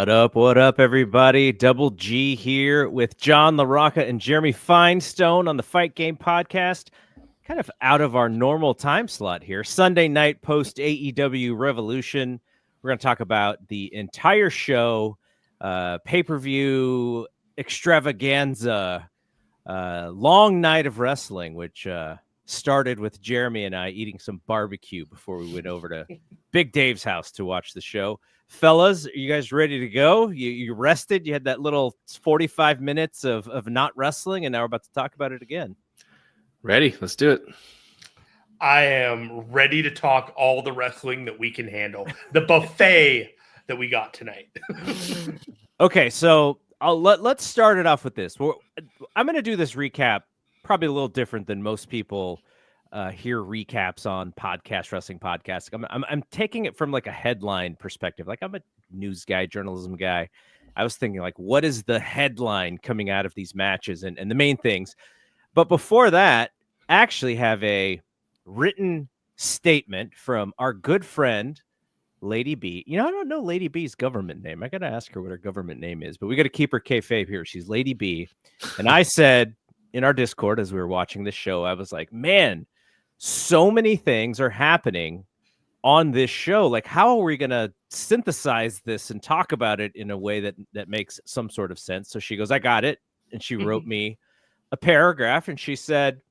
What up, everybody? Double G here with John LaRocca and Jeremy Finestone on the Fight Game podcast. Kind of out of our normal time slot here. Sunday night post AEW Revolution. We're going to talk about the entire show, pay-per-view extravaganza, long night of wrestling, which started with Jeremy and I eating some barbecue before we went over to Big Dave's house to watch the show. Fellas, are you guys ready to go? You rested? You had that little 45 minutes of not wrestling, and now we're about to talk about it again. Ready? Let's do it. I am ready to talk all the wrestling that we can handle. The buffet that we got tonight. Okay, so let's start it off with this. I'm going to do this recap probably a little different than most people hear recaps on wrestling podcasts. I'm taking it from like a headline perspective. Like, I'm a news guy, journalism guy. I was thinking, like, what is the headline coming out of these matches and the main things? But before that, I actually have a written statement from our good friend, Lady B. You know, I don't know Lady B's government name. I got to ask her what her government name is, but we got to keep her kayfabe here. She's Lady B. And I said in our Discord as we were watching this show, I was like, man, so many things are happening on this show. Like, how are we going to synthesize this and talk about it in a way that makes some sort of sense? So she goes, I got it. And she wrote me a paragraph, and she said,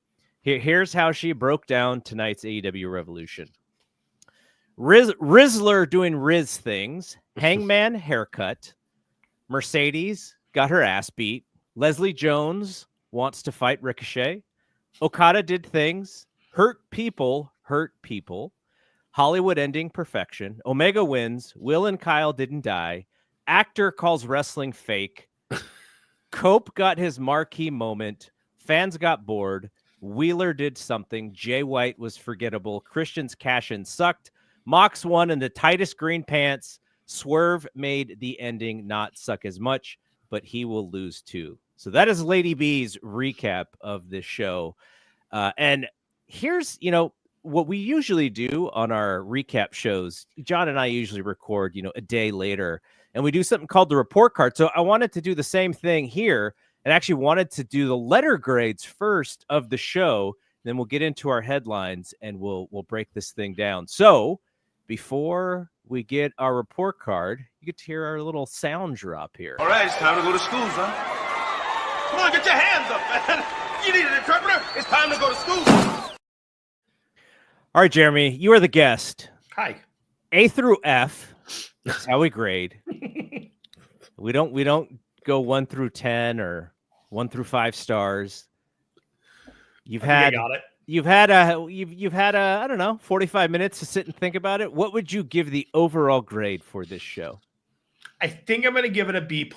here's how she broke down tonight's AEW Revolution. Rizzler doing Riz things. Hangman haircut. Mercedes got her ass beat. Leslie Jones wants to fight Ricochet. Okada did things. Hurt people. Hollywood ending perfection. Omega wins. Will and Kyle didn't die. Actor calls wrestling fake. Cope got his marquee moment. Fans got bored. Wheeler did something. Jay White was forgettable. Christian's cash-in sucked. Mox won in the tightest green pants. Swerve made the ending not suck as much, but he will lose too. So that is Lady B's recap of this show. And here's, what we usually do on our recap shows. John and I usually record, a day later, and we do something called the report card. So I wanted to do the same thing here, and actually wanted to do the letter grades first of the show. Then we'll get into our headlines, and we'll break this thing down. So before we get our report card, you get to hear our little sound drop here. All right, it's time to go to school, son. Come on, get your hands up, man. You need an interpreter? It's time to go to school. All right, Jeremy, you are the guest. Hi. A through F. That's how we grade. We don't go 1 through 10 or 1 through 5 stars. You've had I don't know, 45 minutes to sit and think about it. What would you give the overall grade for this show? I think I'm going to give it a B+.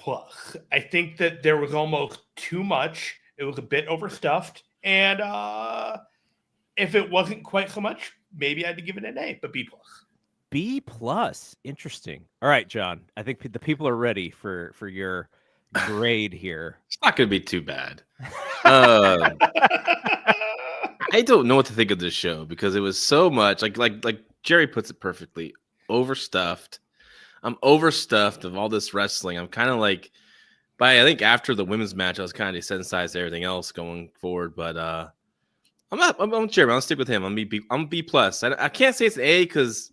I think that there was almost too much. It was a bit overstuffed. And if it wasn't quite so much, maybe I had to give it an A, but B+. B+. Interesting. All right, John. I think the people are ready for your grade here. It's not going to be too bad. I don't know what to think of this show because it was so much like Jerry puts it perfectly, overstuffed. I'm overstuffed of all this wrestling. I'm kind of like, I think after the women's match, I was kind of desensitized to everything else going forward. But I'm Jeremy. I'll stick with him. I'm B+. I can't say it's an A because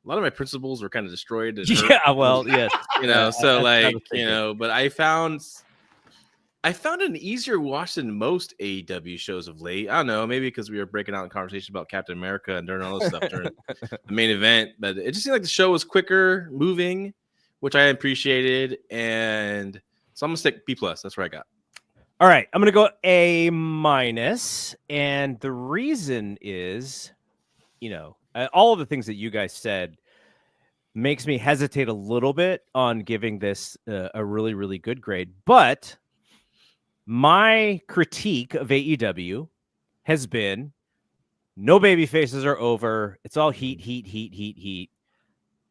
a lot of my principles were kind of destroyed. Yeah, well, yes. So but I found an easier watch than most AEW shows of late. I don't know, maybe because we were breaking out in conversation about Captain America and during all this stuff during the main event. But it just seemed like the show was quicker moving, which I appreciated. And so I'm going to stick B+. That's where I got. All right, I'm going to go A-. And the reason is, all of the things that you guys said makes me hesitate a little bit on giving this a really, really good grade. But my critique of AEW has been no baby faces are over. It's all heat.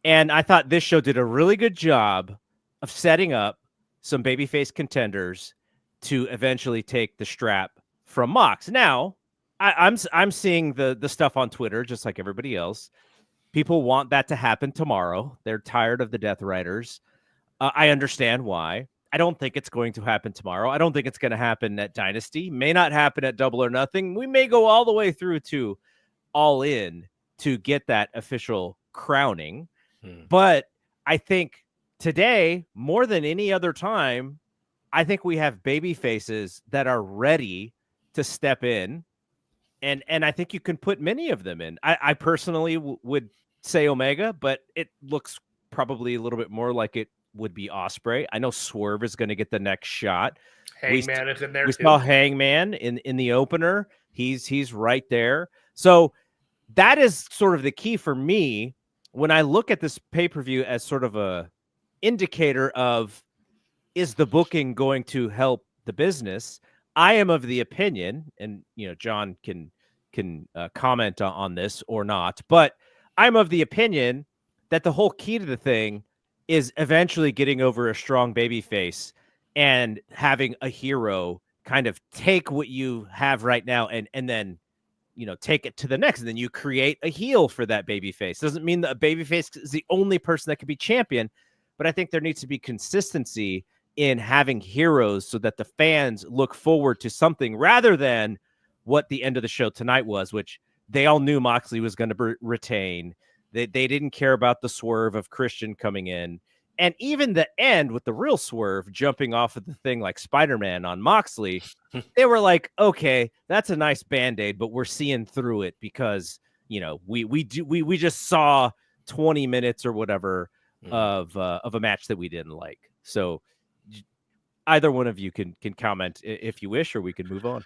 And I thought this show did a really good job of setting up some babyface contenders to eventually take the strap from Mox. Now, I'm seeing the stuff on Twitter, just like everybody else. People want that to happen tomorrow. They're tired of the Death Riders. I understand why. I don't think it's going to happen tomorrow. I don't think it's going to happen at Dynasty. May not happen at Double or Nothing. We may go all the way through to All In to get that official crowning. But I think today, more than any other time, I think we have baby faces that are ready to step in. And I think you can put many of them in. I personally would say Omega, but it looks probably a little bit more like it would be Ospreay. I know Swerve is going to get the next shot. Hangman is in there we too. saw Hangman in the opener. He's right there. So that is sort of the key for me when I look at this pay-per-view as sort of a indicator of, is the booking going to help the business? I am of the opinion, and John can comment on this or not, but I'm of the opinion that the whole key to the thing is eventually getting over a strong baby face and having a hero kind of take what you have right now and then take it to the next, and then you create a heel for that baby face. Doesn't mean that a baby face is the only person that can be champion, but I think there needs to be consistency in having heroes so that the fans look forward to something rather than what the end of the show tonight was, which they all knew Moxley was going to retain. They didn't care about the swerve of Christian coming in. And even the end with the real Swerve jumping off of the thing like Spider-Man on Moxley, they were like, okay, that's a nice Band-Aid, but we're seeing through it because, we just saw 20 minutes or whatever of a match that we didn't like. So either one of you can comment if you wish, or we can move on.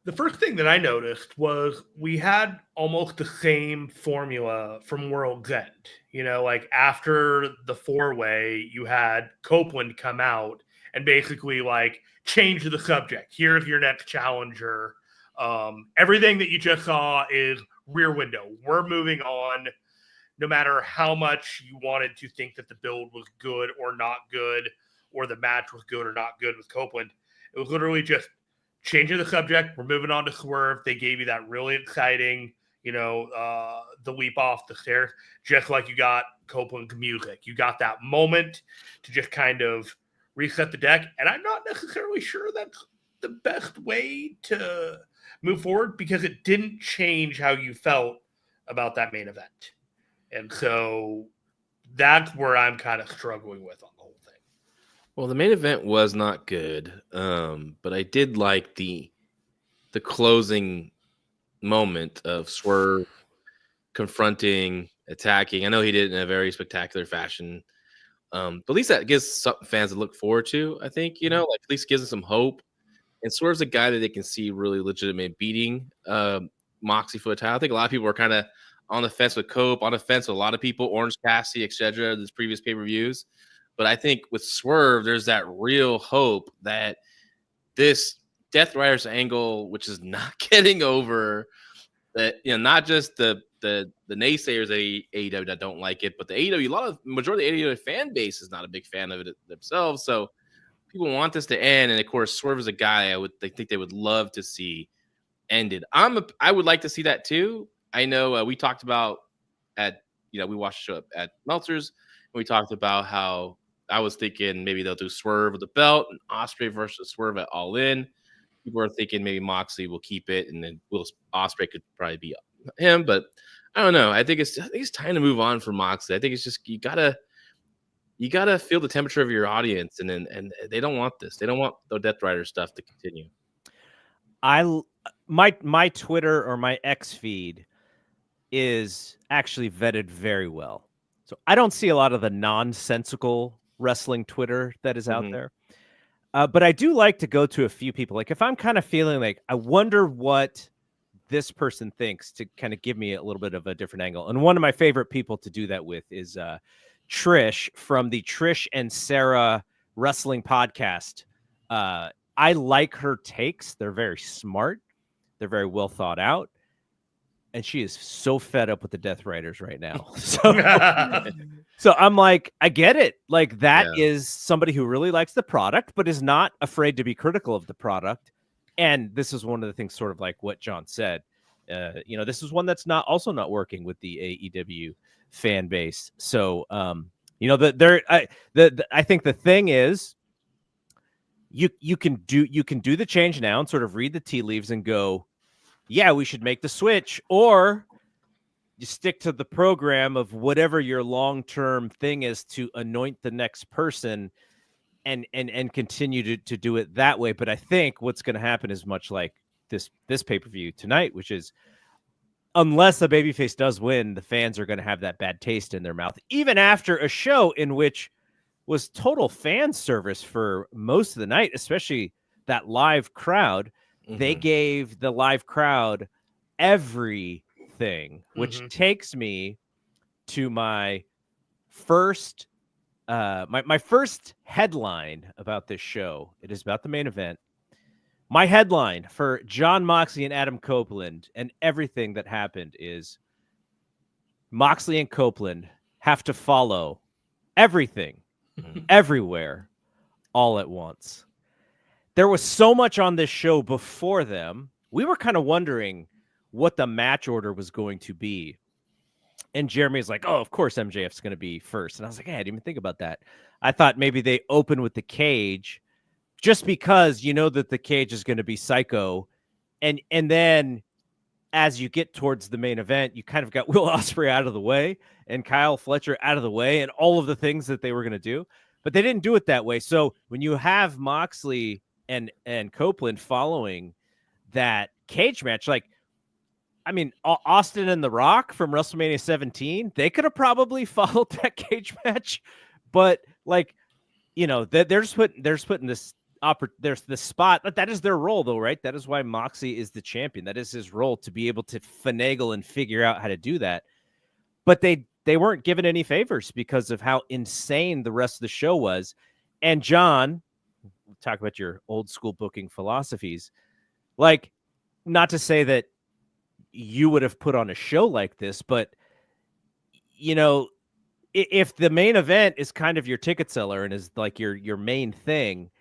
The first thing that I noticed was we had almost the same formula from World's End. Like after the 4-way, you had Copeland come out and basically like change the subject. Here's your next challenger. Everything that you just saw is Rear Window. We're moving on. No matter how much you wanted to think that the build was good or not good, or the match was good or not good with Copeland, it was literally just changing the subject. We're moving on to Swerve. They gave you that really exciting, the leap off the stairs, just like you got Copeland's music. You got that moment to just kind of reset the deck. And I'm not necessarily sure that's the best way to move forward because it didn't change how you felt about that main event. And so that's where I'm kind of struggling with on the whole thing. Well, the main event was not good, but I did like the closing moment of Swerve confronting, attacking. I know he did it in a very spectacular fashion, but at least that gives some fans to look forward to. I think like at least gives them some hope. And Swerve's a guy that they can see really legitimate beating Moxley for a title. I think a lot of people are kind of on the fence with Cope, on the fence with a lot of people, Orange Cassidy, etc. These previous pay-per-views. But I think with Swerve, there's that real hope that this Death Riders angle, which is not getting over, that not just the naysayers at AEW that don't like it, but the AEW, majority of the AEW fan base is not a big fan of it themselves. So people want this to end, and of course, Swerve is a guy I think they would love to see ended. I would like to see that too. I know we talked about we watched the show at Meltzer's, and we talked about how I was thinking maybe they'll do Swerve with the belt and Ospreay versus Swerve at All In. People are thinking maybe Moxley will keep it, and then Ospreay could probably be him. But I don't know. I think it's time to move on from Moxley. I think it's just you gotta feel the temperature of your audience, and they don't want this. They don't want the Death Rider stuff to continue. My Twitter or my X feed is actually vetted very well, so I don't see a lot of the nonsensical wrestling Twitter that is out there. But I do like to go to a few people. Like if I'm kind of feeling like I wonder what this person thinks, to kind of give me a little bit of a different angle. And one of my favorite people to do that with is Trish from the Trish and Sarah Wrestling Podcast. I like her takes. They're very smart. They're very well thought out. And she is so fed up with the Death Riders right now. So I'm like, I get it. Like that is somebody who really likes the product, but is not afraid to be critical of the product. And this is one of the things, sort of like what John said. This is one that's not working with the AEW fan base. So You know, I think the thing is, you can do the change now and sort of read the tea leaves and go, yeah, we should make the switch, or you stick to the program of whatever your long-term thing is to anoint the next person and continue to do it that way. But I think what's going to happen is much like this pay-per-view tonight, which is, unless the babyface does win, the fans are going to have that bad taste in their mouth, even after a show in which was total fan service for most of the night, especially that live crowd. Mm-hmm. They gave the live crowd everything, which takes me to my first my first headline about this show. It is about the main event. My headline for Jon Moxley and Adam Copeland and everything that happened is Moxley and Copeland have to follow everything, everywhere, all at once. There was so much on this show before them. We were kind of wondering what the match order was going to be. And Jeremy's like, oh, of course MJF's going to be first. And I was like, hey, I didn't even think about that. I thought maybe they open with the cage just because you know that the cage is going to be psycho. And then as you get towards the main event, you kind of got Will Ospreay out of the way and Kyle Fletcher out of the way and all of the things that they were going to do. But they didn't do it that way. So when you have Moxley and Copeland following that cage match, like, I mean, Austin and The Rock from WrestleMania 17, they could have probably followed that cage match, but like, you know, they're just putting this there's this spot, but that is their role though, right? That is why Moxley is the champion. That is his role, to be able to finagle and figure out how to do that. But they weren't given any favors because of how insane the rest of the show was. And John, talk about your old school booking philosophies, like, not to say that you would have put on a show like this, but you know, if the main event is kind of your ticket seller and is like your main thing,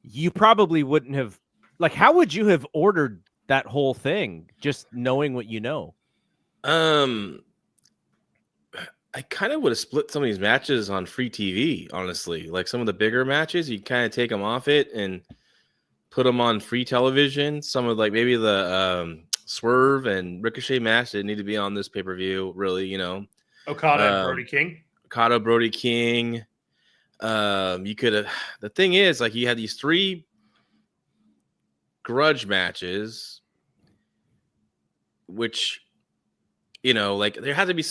you probably wouldn't have, like, how would you have ordered that whole thing just knowing what you know? I kind of would have split some of these matches on free TV, honestly. Like some of the bigger matches, you kind of take them off it and put them on free television. Some of, like, maybe the Swerve and Ricochet match didn't need to be on this pay-per-view, really, you know. Okada and Brody King. Okada, Brody King. You could have, the thing is, like, you had these 3 grudge matches, which, you know, like, there got to be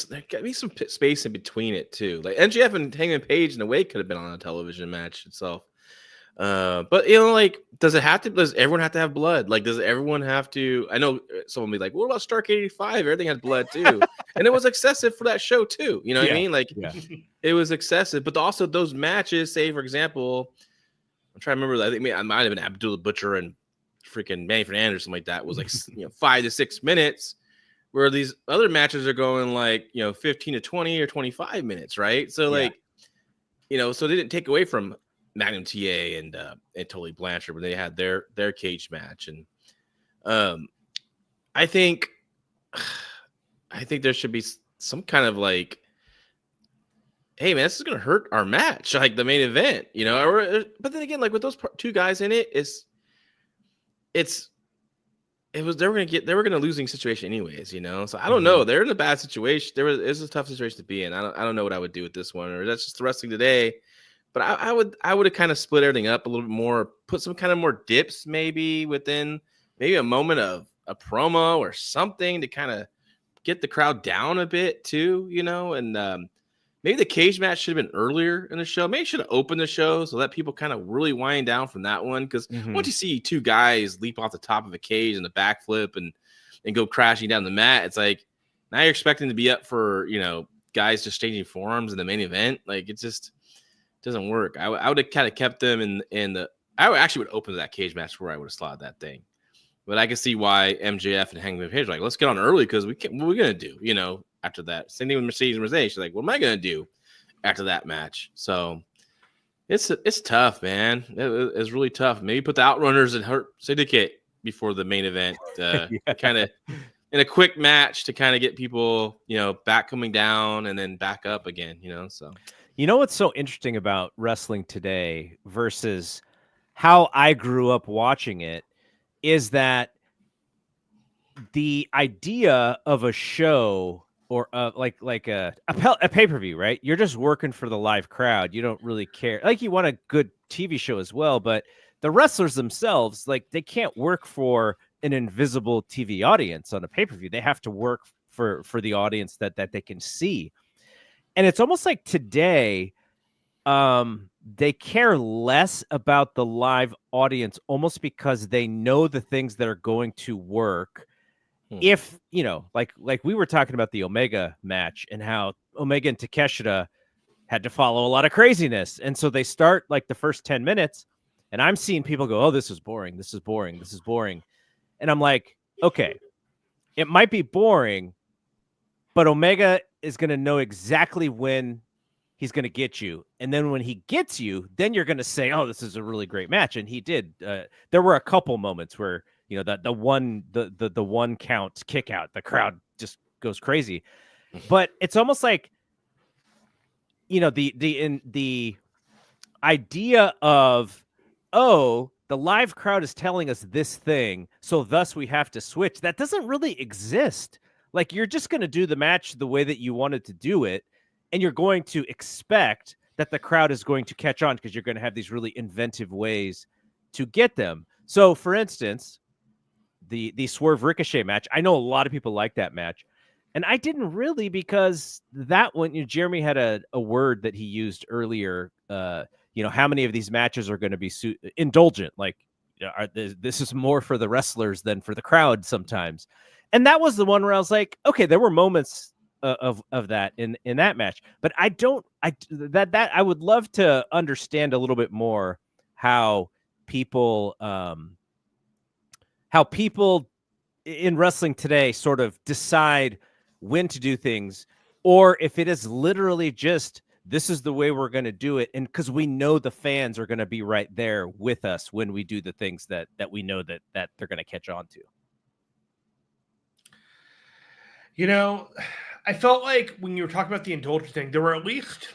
some space in between it too. Like MJF and Hangman Page in a way could have been on a television match itself. But you know, like, does everyone have to have blood? Like, does everyone have to? I know someone will be like, what about Stark 85? Everything had blood too. And it was excessive for that show too. You know what I mean? Like, it was excessive. But also those matches, say for example, I'm trying to remember, I think I might have been Abdullah Butcher and freaking Manny Fernandez or something like that, was like 5 to 6 minutes, where these other matches are going like 15 to 20 or 25 minutes, right? So like, so they didn't take away from Magnum TA and Tully Blanchard when they had their cage match. And I think there should be some kind of like, hey man, this is gonna hurt our match, like the main event, but then again, like with those 2 guys in it, they were gonna losing situation anyways, so I don't know. They're in a bad situation. It's a tough situation to be in. I don't know what I would do with this one, or that's just the wrestling today. But I would have kind of split everything up a little bit more, put some kind of more dips maybe within maybe a moment of a promo or something to kind of get the crowd down a bit too, and maybe the cage match should have been earlier in the show. Maybe should have opened the show so that people kind of really wind down from that one. Because once you see 2 guys leap off the top of a cage and the backflip and go crashing down the mat, it's like now you're expecting to be up for guys just changing forms in the main event. Like, it just doesn't work. I would have kind of kept them in the. I would open that cage match where I would have slotted that thing. But I can see why MJF and Hangman Page are like, let's get on early because what are we gonna do? After that, same thing with Mercedes and Mercedes. She's like, what am I gonna do after that match? So it's tough, man. It's really tough. Maybe put the Outrunners and Hurt Syndicate before the main event. Kind of in a quick match to kind of get people, back coming down and then back up again, so. You know what's so interesting about wrestling today versus how I grew up watching it is that the idea of a show or like a pay-per-view, right? You're just working for the live crowd. You don't really care. Like, you want a good TV show as well, but the wrestlers themselves, like, they can't work for an invisible TV audience on a pay-per-view. They have to work for the audience that they can see. And it's almost like today, they care less about the live audience almost because they know the things that are going to work. If, like we were talking about the Omega match and how Omega and Takeshita had to follow a lot of craziness. And so they start like the first 10 minutes and I'm seeing people go, oh, this is boring. This is boring. This is boring. And I'm like, okay, it might be boring, but Omega is going to know exactly when he's going to get you. And then when he gets you, then you're going to say, oh, this is a really great match. And he did. There were a couple moments where, the one count kick out, the crowd just goes crazy. But it's almost like, the idea of, oh, the live crowd is telling us this thing, so thus we have to switch. That doesn't really exist. Like, you're just going to do the match the way that you wanted to do it, and you're going to expect that the crowd is going to catch on because you're going to have these really inventive ways to get them. So, for instance, the Swerve Ricochet match, I know a lot of people like that match, and I didn't really, because that one, Jeremy had a word that he used earlier, how many of these matches are going to be indulgent? Like, this is more for the wrestlers than for the crowd sometimes. And that was the one where I was like, okay, there were moments of that in that match, but I would love to understand a little bit more how people in wrestling today sort of decide when to do things, or if it is literally just, this is the way we're going to do it. And because we know the fans are going to be right there with us when we do the things that we know that they're going to catch on to. I felt like when you were talking about the indulgence thing, there were at least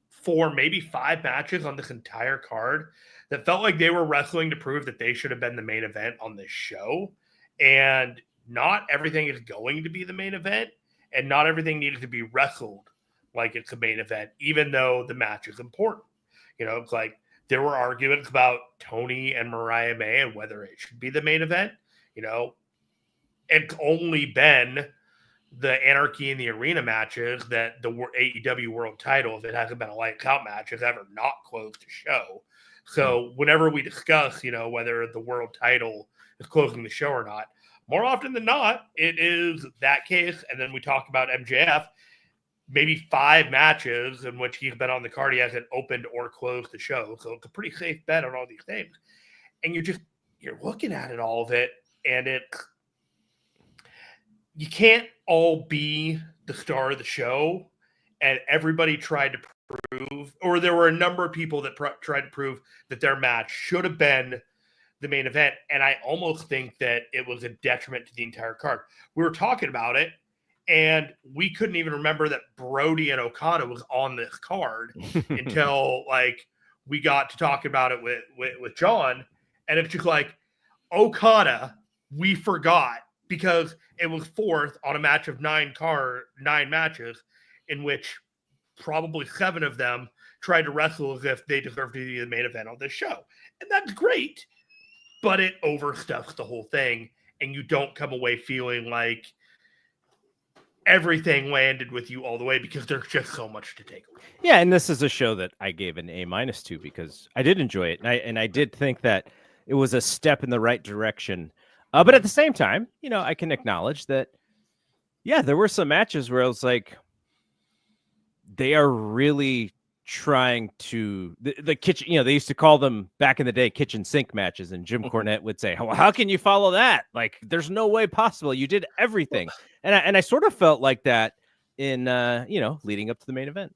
4, maybe 5 matches on this entire card that felt like they were wrestling to prove that they should have been the main event on this show. And not everything is going to be the main event, and not everything needed to be wrestled like it's the main event, even though the match is important. It's like there were arguments about Toni and Mariah May and whether it should be the main event. It's only been the Anarchy in the Arena matches that the AEW World title, if it hasn't been a lights out match, has ever not closed the show. So whenever we discuss, whether the world title is closing the show or not, more often than not, it is that case. And then we talk about MJF, maybe 5 matches in which he's been on the card, he hasn't opened or closed the show. So it's a pretty safe bet on all these things. And you're looking at all of it, and you can't all be the star of the show. And everybody tried to prove, or there were a number of people that tried to prove that their match should have been the main event. And I almost think that it was a detriment to the entire card. We were talking about it, and we couldn't even remember that Brody and Okada was on this card until we got to talk about it with John. And it's just like, Okada, we forgot, because it was 4th on a match of 9 matches, in which probably 7 of them tried to wrestle as if they deserved to be the main event on this show. And that's great, but it overstuffs the whole thing, and you don't come away feeling like everything landed with you all the way, because there's just so much to take away. Yeah, and this is a show that I gave an A- to, because I did enjoy it, and I did think that it was a step in the right direction. But at the same time, I can acknowledge that, yeah, there were some matches where I was like, they are really trying to the kitchen. They used to call them back in the day kitchen sink matches, and Jim Cornette would say, "Well, how can you follow that? Like, there's no way possible. You did everything." And I sort of felt like that in leading up to the main event.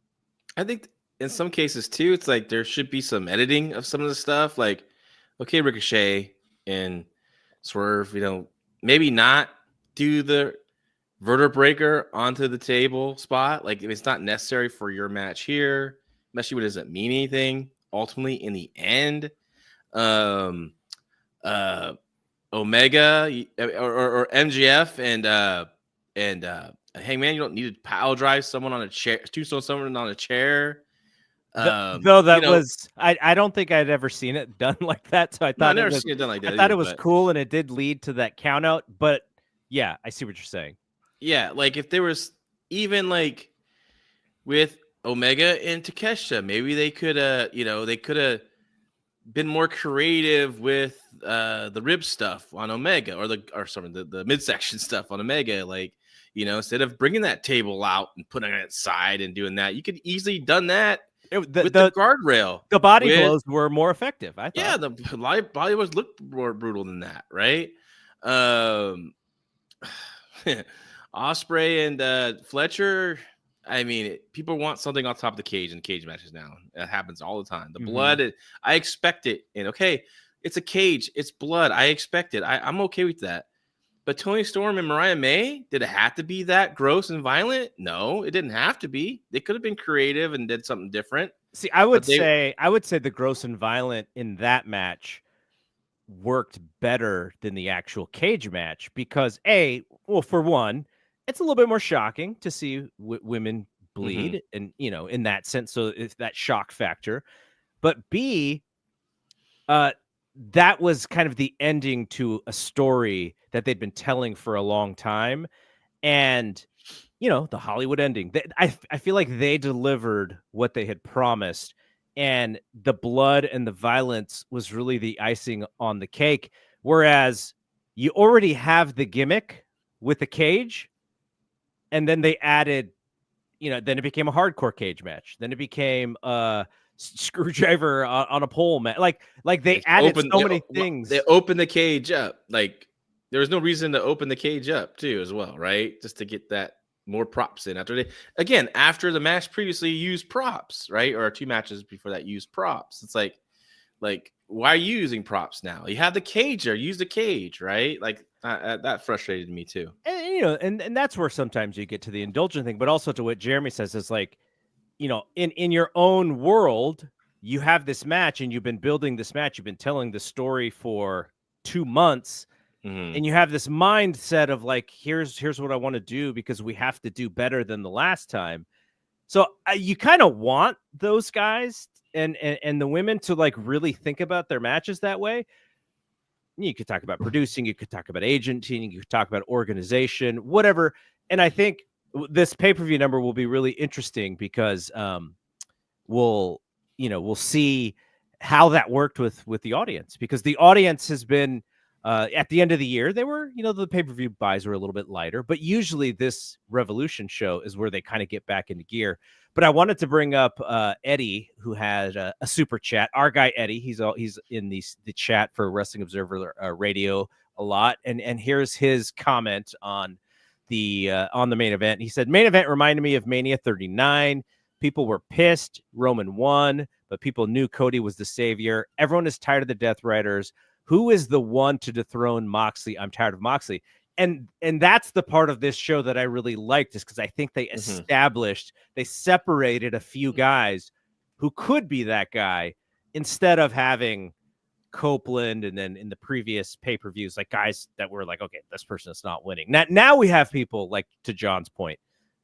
I think in some cases too, it's like there should be some editing of some of the stuff. Like, okay, Ricochet and Swerve, maybe not do the vertebraker onto the table spot. Like, if it's not necessary for your match here, especially when it doesn't mean anything ultimately in the end. Omega or MGF and Hangman, you don't need to pile drive someone on a chair, tombstone someone on a chair. Though that was, I don't think I'd ever seen it done like that. So I thought I've never seen it done like that. I thought it was cool, and it did lead to that count out. But yeah, I see what you're saying. Yeah, like if there was even like with Omega and Takeshita, maybe they could they could have been more creative with the rib stuff on Omega or the midsection stuff on Omega. Like, instead of bringing that table out and putting it aside and doing that, you could easily done that with the guardrail. The body blows were more effective, I thought. Yeah, the body was looked more brutal than that, right? Ospreay and Fletcher. I mean, people want something on top of the cage in cage matches now. That happens all the time. The blood, I expect it. And okay, it's a cage. It's blood. I expect it. I'm okay with that. But Toni Storm and Mariah May, did it have to be that gross and violent? No, it didn't have to be. They could have been creative and did something different. See, I would say the gross and violent in that match worked better than the actual cage match because for one, it's a little bit more shocking to see women bleed, and in that sense, so it's that shock factor. But B, that was kind of the ending to a story that they'd been telling for a long time, and the Hollywood ending. I feel like they delivered what they had promised, and the blood and the violence was really the icing on the cake. Whereas you already have the gimmick with the cage. And then they added, then it became a hardcore cage match. Then it became a screwdriver on a pole match. Like they added so many things. They opened the cage up. Like there was no reason to open the cage up too, as well, right? Just to get that more props in after the match previously used props, right? Or 2 matches before that used props. It's like why are you using props now? You have the cage there. Use the cage, right? Like that frustrated me too. And and that's where sometimes you get to the indulgent thing, but also to what Jeremy says is like, in your own world, you have this match and you've been building this match. You've been telling the story for 2 months, and you have this mindset of like, here's what I want to do because we have to do better than the last time. So you kind of want those guys and the women to like really think about their matches that way. You could talk about producing, you could talk about agenting, you could talk about organization, whatever. And I think this pay-per-view number will be really interesting because we'll see how that worked with the audience, because the audience has been at the end of the year, they were, the pay-per-view buys were a little bit lighter, but usually this Revolution show is where they kind of get back into gear. But I wanted to bring up Eddie, who had a super chat. Our guy Eddie, he's in the chat for Wrestling Observer Radio a lot, and here's his comment on the main event. He said, "Main event reminded me of Mania 39. People were pissed. Roman won, but people knew Cody was the savior. Everyone is tired of the Death Riders. Who is the one to dethrone Moxley? I'm tired of Moxley." And that's the part of this show that I really liked, is because I think they they separated a few guys who could be that guy instead of having Copeland and then in the previous pay-per-views, like guys that were like, okay, this person is not winning. Now we have people, like to John's point,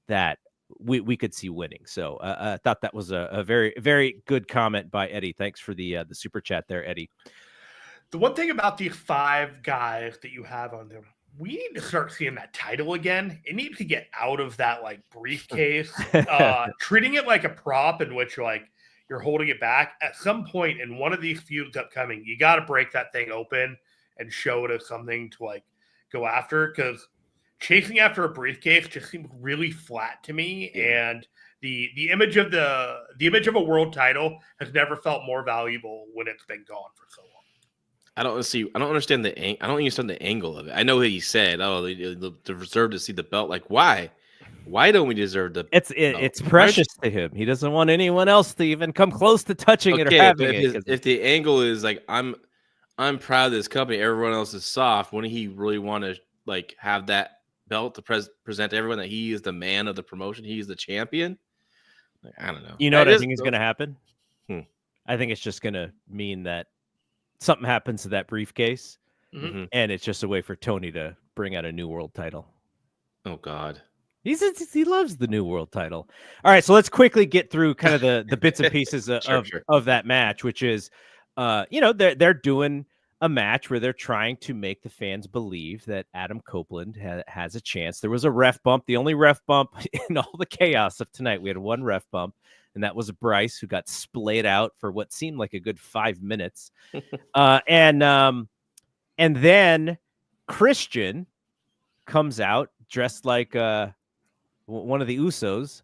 that we could see winning. So I thought that was a very, very good comment by Eddie. Thanks for the super chat there, Eddie. The one thing about these 5 guys that you have on there, we need to start seeing that title again. It needs to get out of that like briefcase, treating it like a prop in which like you're holding it back. At some point in one of these feuds upcoming, you got to break that thing open and show it as something to like go after, because chasing after a briefcase just seems really flat to me. And the image of a world title has never felt more valuable when it's been gone for so long. I don't understand the angle of it. I know what he said. Oh, they deserve to see the belt. Like, why? Why don't we deserve the? It's precious to him. He doesn't want anyone else to even come close to touching it or having it. If the angle is like, I'm proud of this company, everyone else is soft, wouldn't he really want to like have that belt to present to everyone that he is the man of the promotion. He's the champion. Like, I don't know. You know what I think is going to happen? Hmm. I think it's just going to mean that something happens to that briefcase, Mhm. and it's just a way for Tony to bring out a new world title. Oh God. He loves the new world title. All right, so let's quickly get through kind of the bits and pieces Sure. of that match, which is, they're doing a match where they're trying to make the fans believe that Adam Copeland has a chance. There was a ref bump, the only ref bump in all the chaos of tonight. We had one ref bump, and that was Bryce, who got splayed out for what seemed like a good 5 minutes. And then Christian comes out dressed like one of the Usos,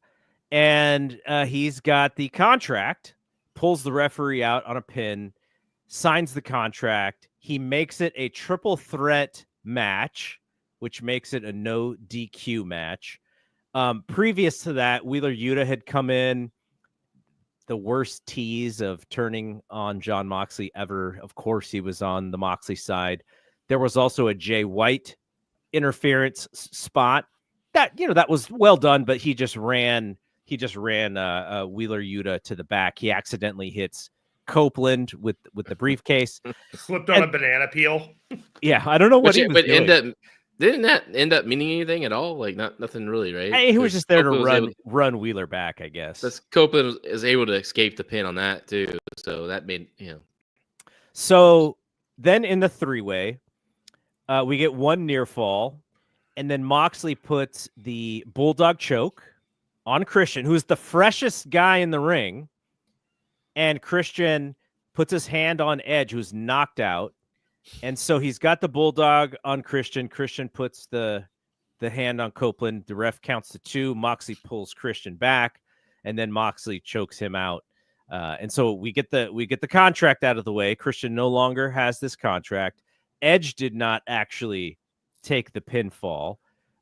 and he's got the contract, pulls the referee out on a pin, signs the contract. He makes it a triple threat match, which makes it a no DQ match. Previous to that, Wheeler Yuta had come in, the worst tease of turning on John Moxley ever. Of course, he was on the Moxley side. There was also a Jay White interference spot that was well done, but he just ran Wheeler Yuta to the back. He accidentally hits Copeland with the briefcase. Slipped on a banana peel. Yeah, I don't know what he was doing. Didn't that end up meaning anything at all? Like nothing really, right? Hey, he was just there Copeland to run Wheeler back, I guess. Copeland is able to escape the pin on that too, so that made So then in the three-way, we get one near fall, and then Moxley puts the Bulldog choke on Christian, who's the freshest guy in the ring, and Christian puts his hand on Edge, who's knocked out. And so he's got the Bulldog on Christian. Christian puts the hand on Copeland. The ref counts to 2. Moxley pulls Christian back, and then Moxley chokes him out. And so we get the contract out of the way. Christian no longer has this contract. Edge did not actually take the pinfall,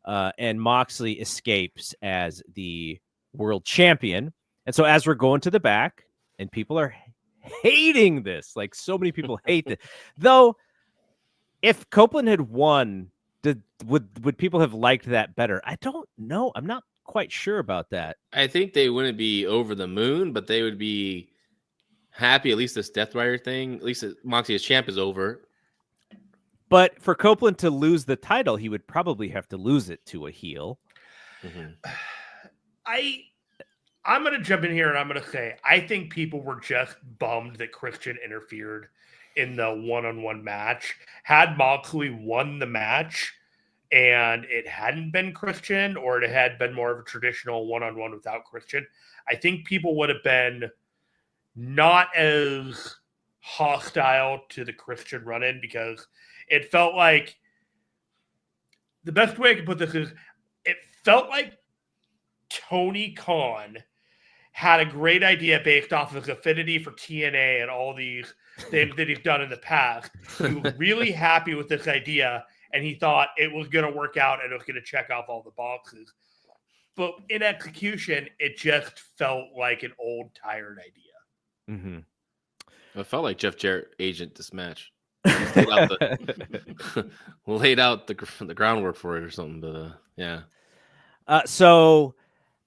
and Moxley escapes as the world champion. And so as we're going to the back, and people are hating this, like so many people hate it, though. If Copeland had won, would people have liked that better? I don't know. I'm not quite sure about that. I think they wouldn't be over the moon, but they would be happy. At least this Death Rider thing, at least Moxley as champ is over. But for Copeland to lose the title, he would probably have to lose it to a heel. Mm-hmm. I'm going to jump in here and I'm going to say, I think people were just bummed that Christian interfered in the one-on-one match. Had Moxley won the match and it hadn't been Christian, or it had been more of a traditional one-on-one without Christian, I think people would have been not as hostile to the Christian run-in, because it felt like, the best way I can put this is, it felt like Tony Khan had a great idea based off of his affinity for TNA and all these things that he's done in the past. He was really happy with this idea, and he thought it was going to work out and it was going to check off all the boxes. But in execution, it just felt like an old, tired idea. Mm-hmm. It felt like Jeff Jarrett agent this match. Laid out the groundwork for it or something, but yeah. So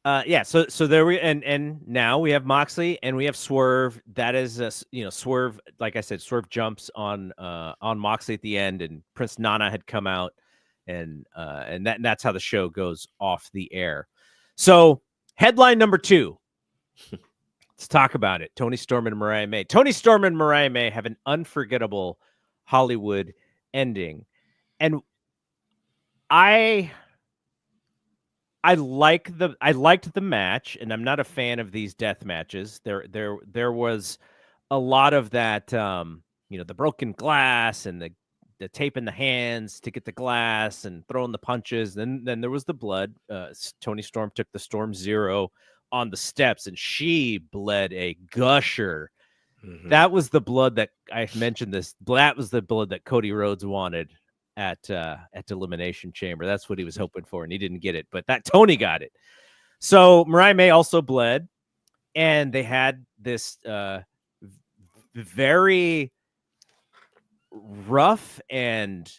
there we and now we have Moxley and we have Swerve. That is Swerve, like I said, Swerve jumps on Moxley at the end, and Prince Nana had come out, and that's how the show goes off the air. So headline number 2. Let's talk about it. Toni Storm and Mariah May. Toni Storm and Mariah May have an unforgettable Hollywood ending, and I liked the match, and I'm not a fan of these death matches. There was a lot of that, the broken glass and the tape in the hands to get the glass and throwing the punches. Then there was the blood. Toni Storm took the Storm Zero on the steps, and she bled a gusher. Mm-hmm. That was the blood that I mentioned. That was the blood that Cody Rhodes wanted at Elimination Chamber. That's what he was hoping for, and he didn't get it, but that Tony got it. So Mariah May also bled, and they had this very rough and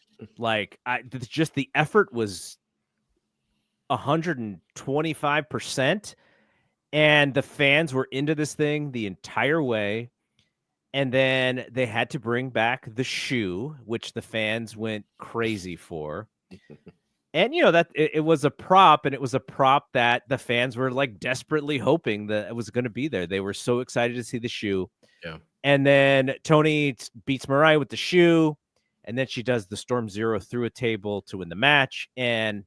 just the effort was 125%. And the fans were into this thing the entire way. And then they had to bring back the shoe, which the fans went crazy for. And, that it was a prop, and it was a prop that the fans were like desperately hoping that it was going to be there. They were so excited to see the shoe. Yeah. And then Toni beats Mariah with the shoe. And then she does the Storm Zero through a table to win the match. And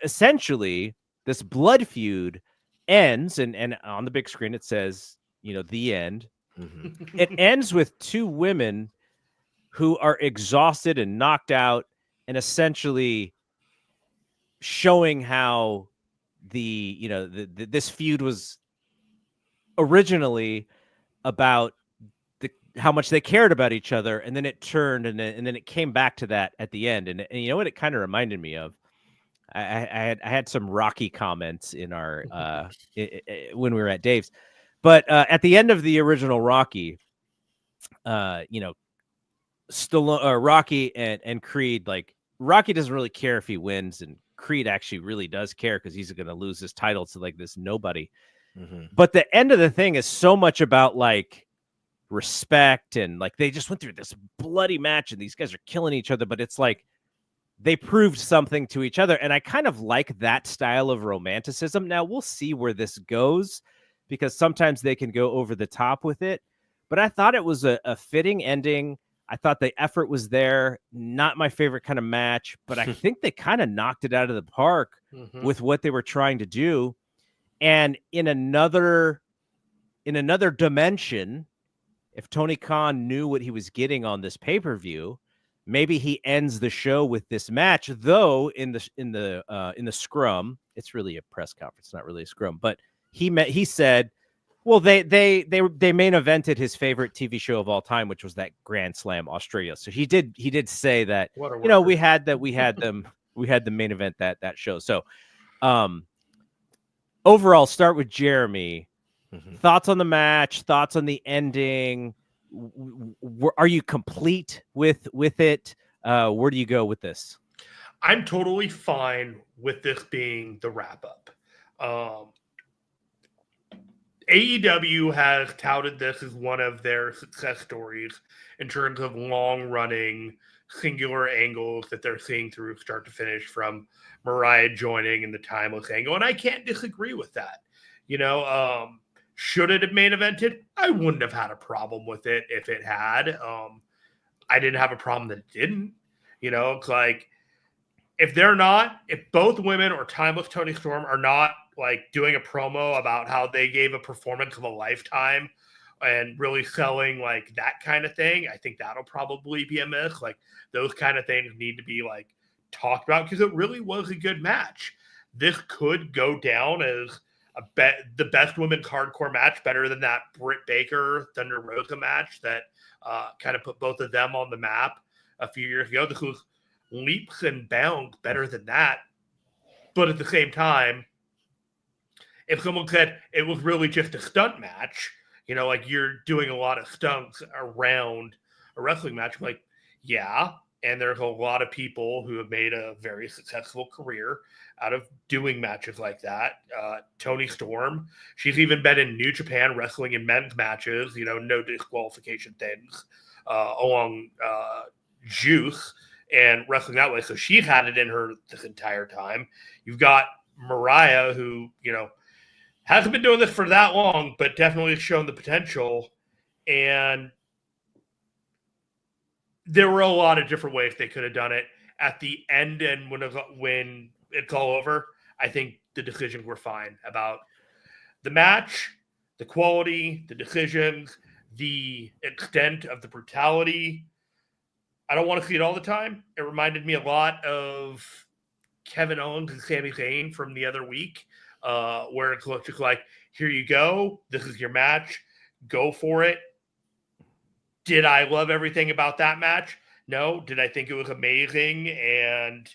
essentially, this blood feud ends. And on the big screen, it says, the end. Mm-hmm. It ends with two women who are exhausted and knocked out, and essentially showing how this feud was originally about how much they cared about each other, and then it turned, and then it came back to that at the end. And you know what it kind of reminded me of? I had some Rocky comments in our when we were at Dave's, but at the end of the original Rocky, Stallone, Rocky and Creed, like Rocky doesn't really care if he wins, and Creed actually really does care because he's going to lose his title to like this nobody. Mm-hmm. But the end of the thing is so much about like respect, and like they just went through this bloody match and these guys are killing each other, but it's like they proved something to each other. And I kind of like that style of romanticism. Now we'll see where this goes, because sometimes they can go over the top with it, but I thought it was a fitting ending. I thought the effort was there. Not my favorite kind of match, but I think they kind of knocked it out of the park with what they were trying to do. And in another dimension, if Tony Khan knew what he was getting on this pay-per-view, maybe he ends the show with this match. Though in the scrum, it's really a press conference, not really a scrum. But he said, well, they main evented his favorite TV show of all time, which was that Grand Slam Australia. So he did say that, we had them main event that show. So overall, start with Jeremy. Mm-hmm. Thoughts on the match, thoughts on the ending. Are you complete with it? Where do you go with this? I'm totally fine with this being the wrap up. AEW has touted this as one of their success stories in terms of long-running singular angles that they're seeing through start to finish, from Mariah joining and the timeless angle. And I can't disagree with that. Should it have main evented? I wouldn't have had a problem with it if it had. I didn't have a problem that it didn't. It's like, if both women or timeless Toni Storm are not like doing a promo about how they gave a performance of a lifetime and really selling like that kind of thing, I think that'll probably be a miss. Like, those kind of things need to be like talked about, because it really was a good match. This could go down as the best women's hardcore match, better than that Britt Baker Thunder Rosa match that kind of put both of them on the map a few years ago. This was leaps and bounds better than that. But at the same time, if someone said it was really just a stunt match, like you're doing a lot of stunts around a wrestling match, like, yeah. And there's a lot of people who have made a very successful career out of doing matches like that. Toni Storm, she's even been in New Japan wrestling in men's matches, no disqualification things, along Juice, and wrestling that way. So she's had it in her this entire time. You've got Mariah, who, hasn't been doing this for that long, but definitely shown the potential. And there were a lot of different ways they could have done it at the end. And when it's all over, I think the decisions were fine about the match, the quality, the decisions, the extent of the brutality. I don't want to see it all the time. It reminded me a lot of Kevin Owens and Sami Zayn from the other week, where it's just like, here you go. This is your match. Go for it. Did I love everything about that match? No. Did I think it was amazing and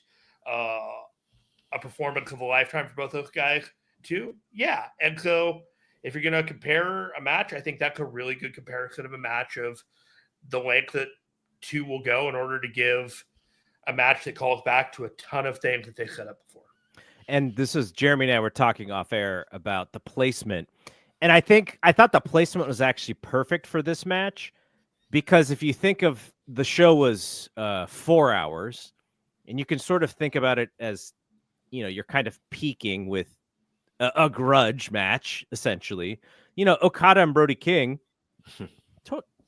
a performance of a lifetime for both those guys too? Yeah. And so if you're going to compare a match, I think that's a really good comparison of a match of the length that two will go in order to give a match that calls back to a ton of things that they set up before. and this is Jeremy and I were talking off air about the placement. And I thought the placement was actually perfect for this match, because if you think of the show was 4 hours, and you can sort of think about it as, you're kind of peaking with a grudge match, essentially. Okada and Brody King,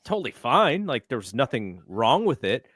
totally fine. Like, there was nothing wrong with it.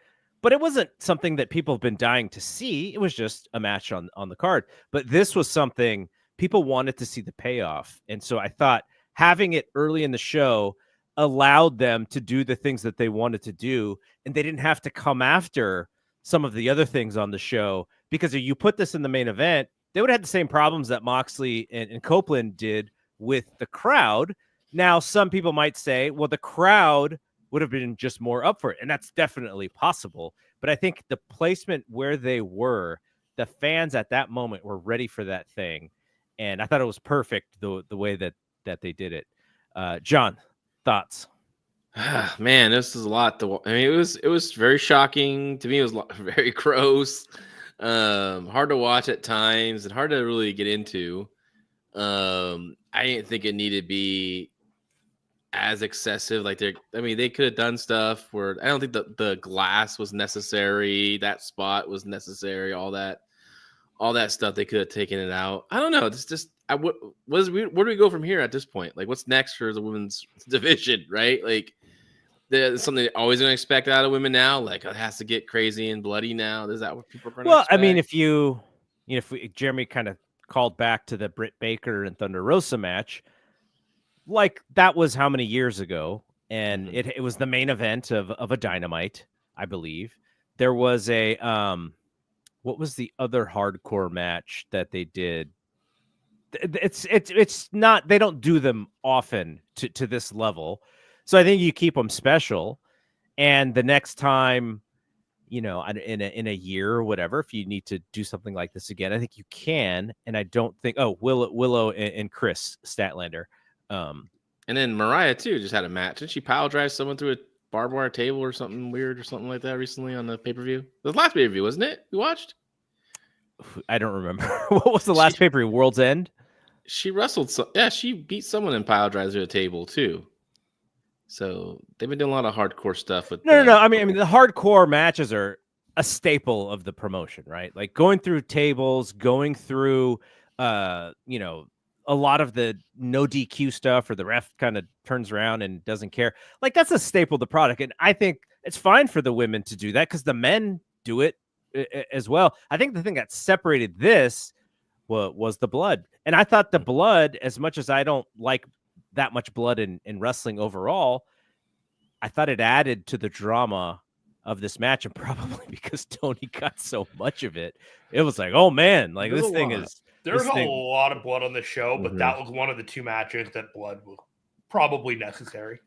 But it wasn't something that people have been dying to see. It was just a match on the card. But this was something people wanted to see the payoff. And so I thought having it early in the show allowed them to do the things that they wanted to do. And they didn't have to come after some of the other things on the show, because if you put this in the main event, they would have had the same problems that Moxley and Copeland did with the crowd. Now, some people might say, well, the crowd would have been just more up for it. And that's definitely possible. But I think the placement where they were, the fans at that moment were ready for that thing. And I thought it was perfect the way that they did it. John, thoughts? Man, this is a lot to. I mean, it was very shocking to me. It was very gross, hard to watch at times, and hard to really get into. I didn't think it needed to be as excessive. Like they could have done stuff where I don't think the glass was necessary. That spot was necessary. All that stuff, they could have taken it out. I don't know. It's just where do we go from here at this point? Like, what's next for the women's division, right? Like, there's something they're always going to expect out of women now. Like, it has to get crazy and bloody now. Is that what people are going to expect? I mean, if Jeremy kind of called back to the Britt Baker and Thunder Rosa match, like, that was how many years ago? And it was the main event of a Dynamite, I believe. There was a what was the other hardcore match that they did? It's not, they don't do them often to this level. So I think you keep them special, and the next time, in a year or whatever, if you need to do something like this again, I think you can. And I don't think Willow and Chris Statlander. And then Mariah too just had a match. Didn't she pile drive someone through a barbed wire table or something weird or something like that recently on the pay-per-view? The last pay-per-view, wasn't it? We watched? I don't remember. What was the last pay-per-view? World's End? She wrestled she beat someone in pile drives through a table too. So they've been doing a lot of hardcore stuff with No. I mean the hardcore matches are a staple of the promotion, right? Like going through tables, going through a lot of the no DQ stuff, or the ref kind of turns around and doesn't care. Like, that's a staple of the product. And I think it's fine for the women to do that, because the men do it as well. I think the thing that separated this was the blood. And I thought the blood, as much as I don't like that much blood in wrestling overall, I thought it added to the drama of this match. And probably because Toni got so much of it, it was like, oh man, like There's this thing is. There's a lot of blood on the show, but that was one of the two matches that blood was probably necessary.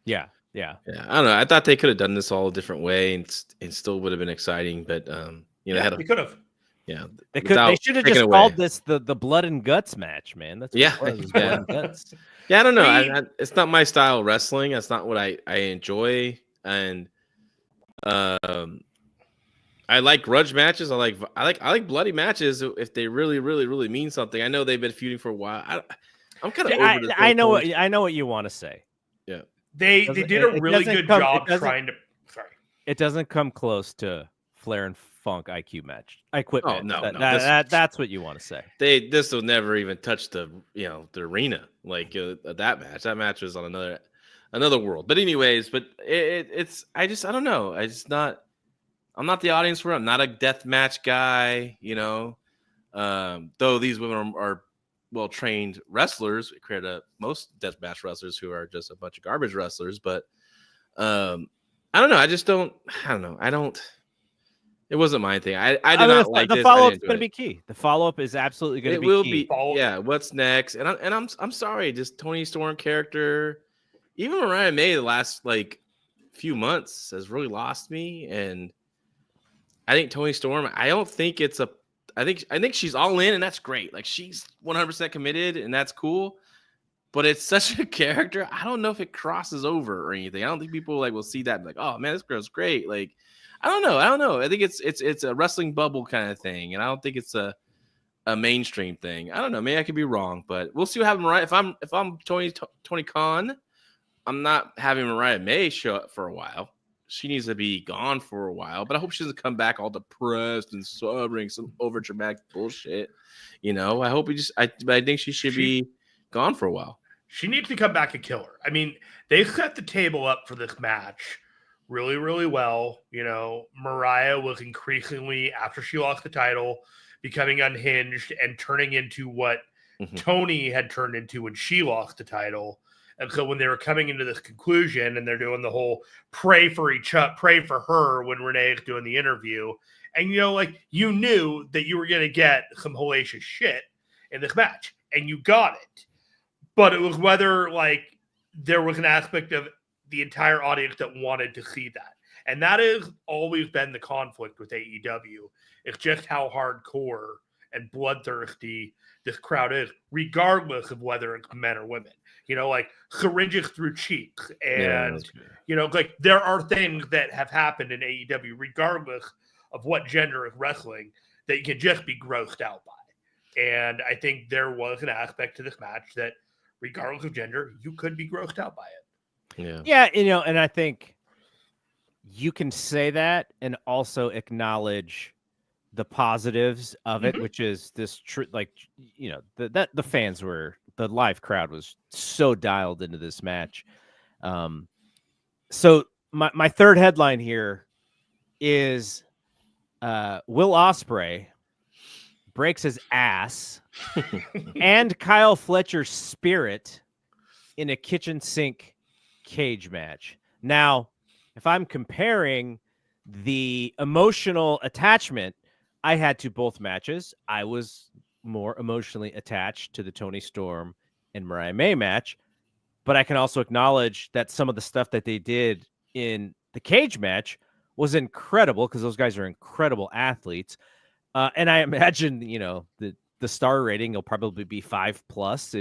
Yeah. I don't know. I thought they could have done this all a different way and still would have been exciting, but they could have. Yeah, they could. They should have just called this the blood and guts match, man. That's what it was, blood and guts. Yeah, I don't know. It's not my style of wrestling. That's not what I enjoy, and I like grudge matches. I like bloody matches if they really, really, really mean something. I know they've been feuding for a while. I'm kind of over this. I know what you want to say. Yeah, they did a really good job trying to. Sorry, it doesn't come close to Flair and Funk IQ match. I quit. Oh, no, that's what you want to say. This will never even touch the arena like that match. That match was on another world. But anyways, I don't know. I'm not the audience for it. I'm not a death match guy, though these women are well-trained wrestlers compared to most death match wrestlers who are just a bunch of garbage wrestlers. But I don't know. I don't know. It wasn't my thing. I did not like the this. Follow-up is going to be key. The follow-up is absolutely going to be key. It will be. Yeah. What's next? And I'm sorry. Just Toni Storm character, even Mariah May, the last few months has really lost me. And I think Toni Storm. I think she's all in, and that's great. Like, she's 100% committed, and that's cool. But it's such a character. I don't know if it crosses over or anything. I don't think people will see that and be like, oh man, this girl's great. Like, I don't know. I think it's a wrestling bubble kind of thing, and I don't think it's a a mainstream thing. I don't know. Maybe I could be wrong, but we'll see what happens. Mariah, if I'm Tony Khan, I'm not having Mariah May show up for a while. She needs to be gone for a while, but I hope she doesn't come back all depressed and sobering some over dramatic bullshit. You know, I hope I think she should be gone for a while. She needs to come back and kill her. I mean, they set the table up for this match really, really well. You know, Mariah was increasingly, after she lost the title, becoming unhinged and turning into what Toni had turned into when she lost the title. And so when they were coming into this conclusion and they're doing the whole pray for her when Renee is doing the interview. And, you know, like, you knew that you were going to get some hellacious shit in this match, and you got it. But it was whether, like, there was an aspect of the entire audience that wanted to see that. And that has always been the conflict with AEW. It's just how hardcore and bloodthirsty this crowd is, regardless of whether it's men or women. You know, like syringes through cheeks. And, you know, like, there are things that have happened in AEW, regardless of what gender is wrestling, that you can just be grossed out by. And I think there was an aspect to this match that, regardless of gender, you could be grossed out by it. Yeah. Yeah, you know, and I think you can say that and also acknowledge the positives of it, which is this like, you know, the fans were, the live crowd was so dialed into this match. So my third headline here is Will Ospreay breaks his ass and Kyle Fletcher's spirit in a kitchen sink cage match. Now, if I'm comparing the emotional attachment I had to both matches, I was more emotionally attached to the Toni Storm and Mariah May match, but I can also acknowledge that some of the stuff that they did in the cage match was incredible, because those guys are incredible athletes. And I imagine, you know, the star rating will probably be 5+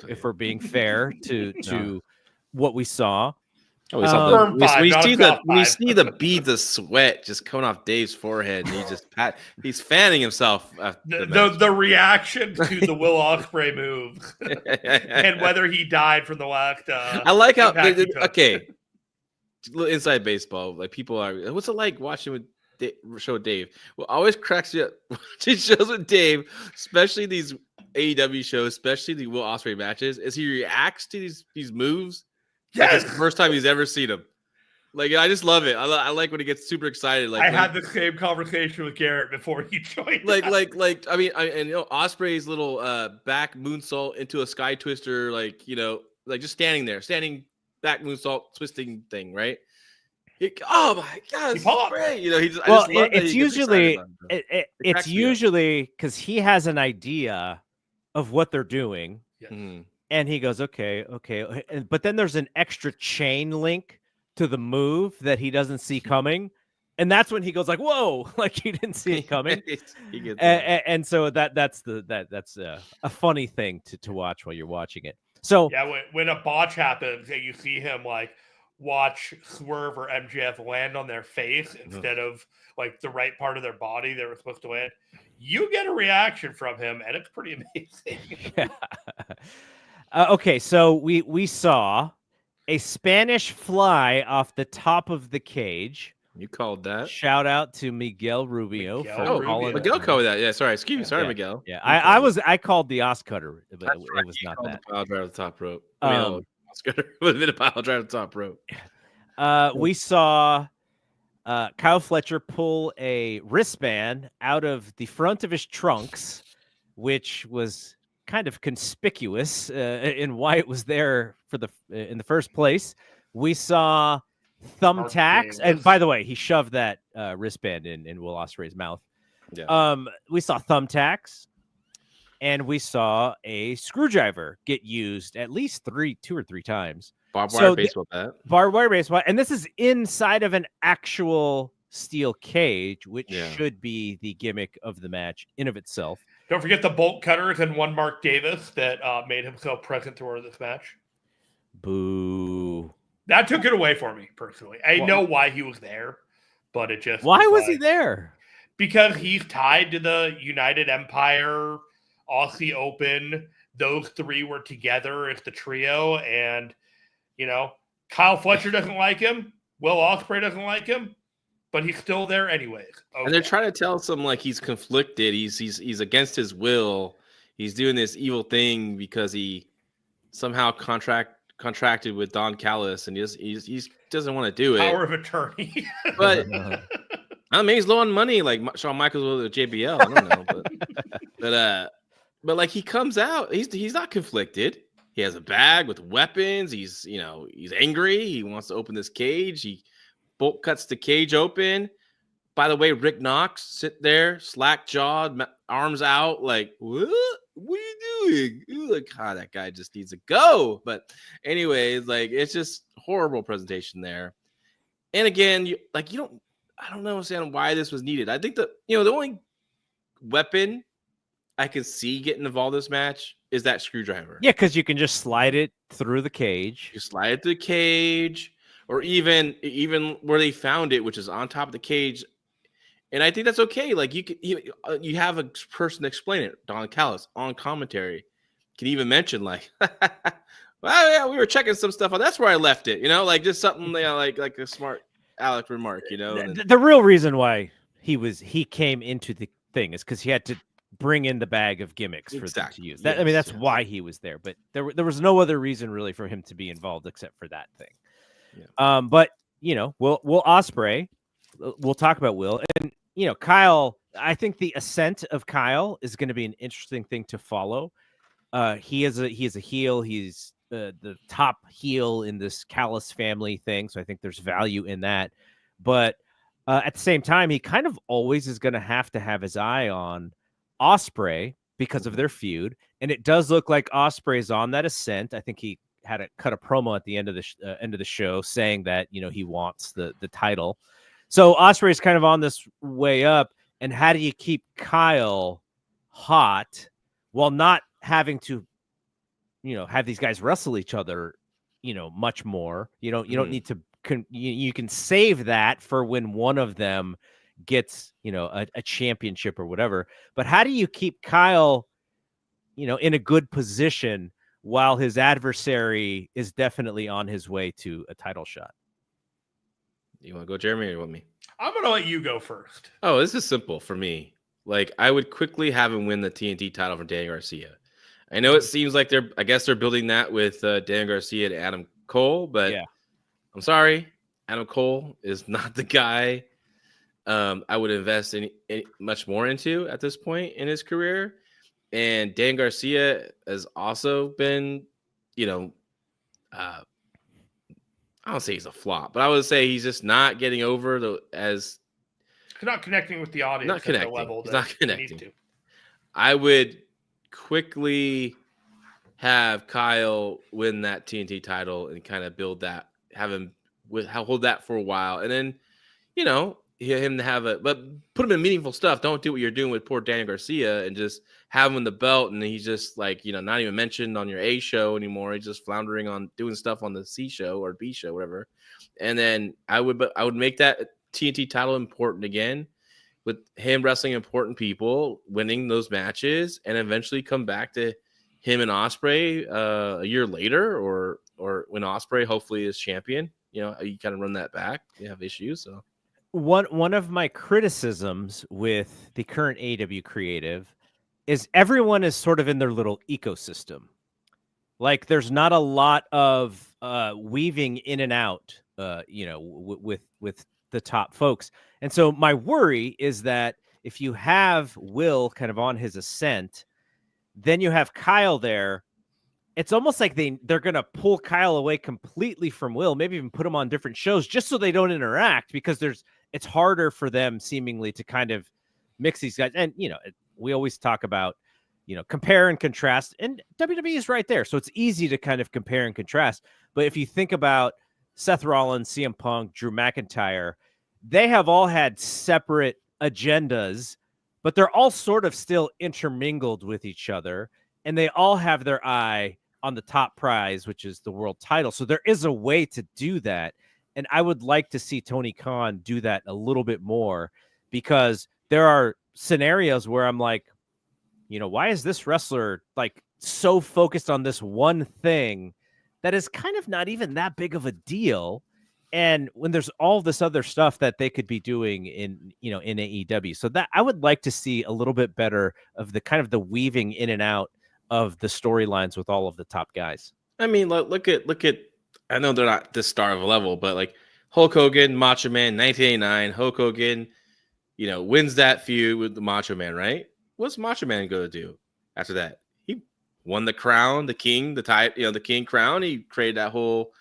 if we're being fair to what we saw. Oh, when you see the beads of sweat just coming off Dave's forehead, and he's fanning himself. The reaction to the Will Ospreay move and whether he died from the last. I like how inside baseball, like, people are. What's it like watching with Dave? Well, always cracks you up watching shows with Dave, especially these AEW shows, especially the Will Ospreay matches, is he reacts to these moves. Yes, like it's the first time he's ever seen him. Like, I just love it. I like when he gets super excited. Like, I had the same conversation with Garrett before he joined. I mean, you know, Ospreay's little back moonsault into a sky twister, like, you know, like just standing back moonsault twisting thing, right? Oh my God, it's Ospreay. You know, it's usually because he has an idea of what they're doing. Yes. And he goes, okay. But then there's an extra chain link to the move that he doesn't see coming. And that's when he goes like, whoa, like he didn't see it coming. And so that's a funny thing to watch while you're watching it. So yeah, when a botch happens and you see him like watch Swerve or MJF land on their face instead of like the right part of their body they were supposed to land, you get a reaction from him, and it's pretty amazing. Yeah. Okay, so we saw a Spanish fly off the top of the cage. You called that. Shout out to Miguel Rubio. Miguel called that. Yeah, sorry. Excuse me. Sorry, Miguel. Yeah, I called the Os Cutter, but it was not that. Pile driver to the top rope. Os Cutter would have been a pile driver to the top rope. We saw Kyle Fletcher pull a wristband out of the front of his trunks, which was kind of conspicuous in why it was there in the first place. We saw thumbtacks, and by the way, he shoved that wristband in Will Ospreay's mouth. Yeah. We saw thumbtacks, and we saw a screwdriver get used at least 2 or 3 times. Barbed wire baseball bat. Barbed wire baseball, and this is inside of an actual steel cage, which should be the gimmick of the match in of itself. Don't forget the bolt cutters and one Mark Davis that made himself present toward this match. Boo. That took it away for me, personally. I know why he was there, but it just... Why was he there? Because he's tied to the United Empire, Aussie Open. Those three were together as the trio. And, Kyle Fletcher doesn't like him. Will Ospreay doesn't like him. But he's still there anyways. Okay. And they're trying to tell him like he's conflicted. He's against his will. He's doing this evil thing because he somehow contracted with Don Callis, and he doesn't want to do it. Power of attorney. But I mean, he's low on money, like Shawn Michaels with JBL. I don't know, but like he comes out, he's not conflicted. He has a bag with weapons. He's angry. He wants to open this cage. He bolt cuts the cage open. By the way, Rick Knox sit there, slack jawed, arms out, like what are you doing? Like, that guy just needs to go. But anyways, like it's just horrible presentation there. And again, I don't understand why this was needed. I think that the only weapon I can see getting involved in this match is that screwdriver. Yeah, because you can just slide it through the cage. You slide it through the cage, or even where they found it, which is on top of the cage. And I think that's okay. Like you have a person explain it. Don Callis on commentary can even mention like, well, yeah, we were checking some stuff on. That's where I left it. Like just something like a smart Alec remark. The real reason why he came into the thing is because he had to bring in the bag of gimmicks for them to use. That's why he was there. But there was no other reason really for him to be involved except for that thing. Yeah. But Will Ospreay. We'll talk about Will and Kyle. I think the ascent of Kyle is going to be an interesting thing to follow. He is a heel. He's the top heel in this Callis family thing. So I think there's value in that. But at the same time, he kind of always is going to have his eye on Ospreay because of their feud. And it does look like Ospreay's on that ascent. I think he had to cut a promo at the end of the show saying that, he wants the title. So Ospreay's kind of on this way up. And how do you keep Kyle hot while not having to, have these guys wrestle each other, much more? You don't need to. You can save that for when one of them gets, a championship or whatever. But how do you keep Kyle, in a good position while his adversary is definitely on his way to a title shot? You want to go, Jeremy, or you want me? I'm going to let you go first. Oh, this is simple for me. Like, I would quickly have him win the TNT title from Dan Garcia. I know it seems like they're building that with Dan Garcia and Adam Cole, but yeah. I'm sorry. Adam Cole is not the guy I would invest any much more into at this point in his career. And Dan Garcia has also been, I don't say he's a flop, but I would say he's just not getting over he's not connecting with the audience. Not connecting. At the level he's that not connecting. He needs to. I would quickly have Kyle win that TNT title and kind of build that, hold that for a while, and then him to have but put him in meaningful stuff. Don't do what you're doing with poor Daniel Garcia and just have him in the belt, and he's just like not even mentioned on your A show anymore. He's just floundering on doing stuff on the C show or B show, whatever. And then I would make that TNT title important again, with him wrestling important people, winning those matches, and eventually come back to him and Ospreay a year later, or when Ospreay hopefully is champion. You kind of run that back. You have issues, so. One of my criticisms with the current AEW creative is everyone is sort of in their little ecosystem. Like there's not a lot of weaving in and out, with the top folks. And so my worry is that if you have Will kind of on his ascent, then you have Kyle there. It's almost like they're going to pull Kyle away completely from Will, maybe even put him on different shows just so they don't interact, because it's harder for them seemingly to kind of mix these guys. And, we always talk about, compare and contrast, and WWE is right there. So it's easy to kind of compare and contrast. But if you think about Seth Rollins, CM Punk, Drew McIntyre, they have all had separate agendas, but they're all sort of still intermingled with each other. And they all have their eye on the top prize, which is the world title. So there is a way to do that. And I would like to see Tony Khan do that a little bit more, because there are scenarios where I'm like, why is this wrestler like so focused on this one thing that is kind of not even that big of a deal? And when there's all this other stuff that they could be doing in AEW. So that I would like to see a little bit better of the kind of the weaving in and out of the storylines with all of the top guys. I mean, look at. I know they're not this star of a level, but like Hulk Hogan, Macho Man, 1989. Hulk Hogan, wins that feud with the Macho Man, right? What's Macho Man going to do after that? He won the crown, the king, the king crown. He created that whole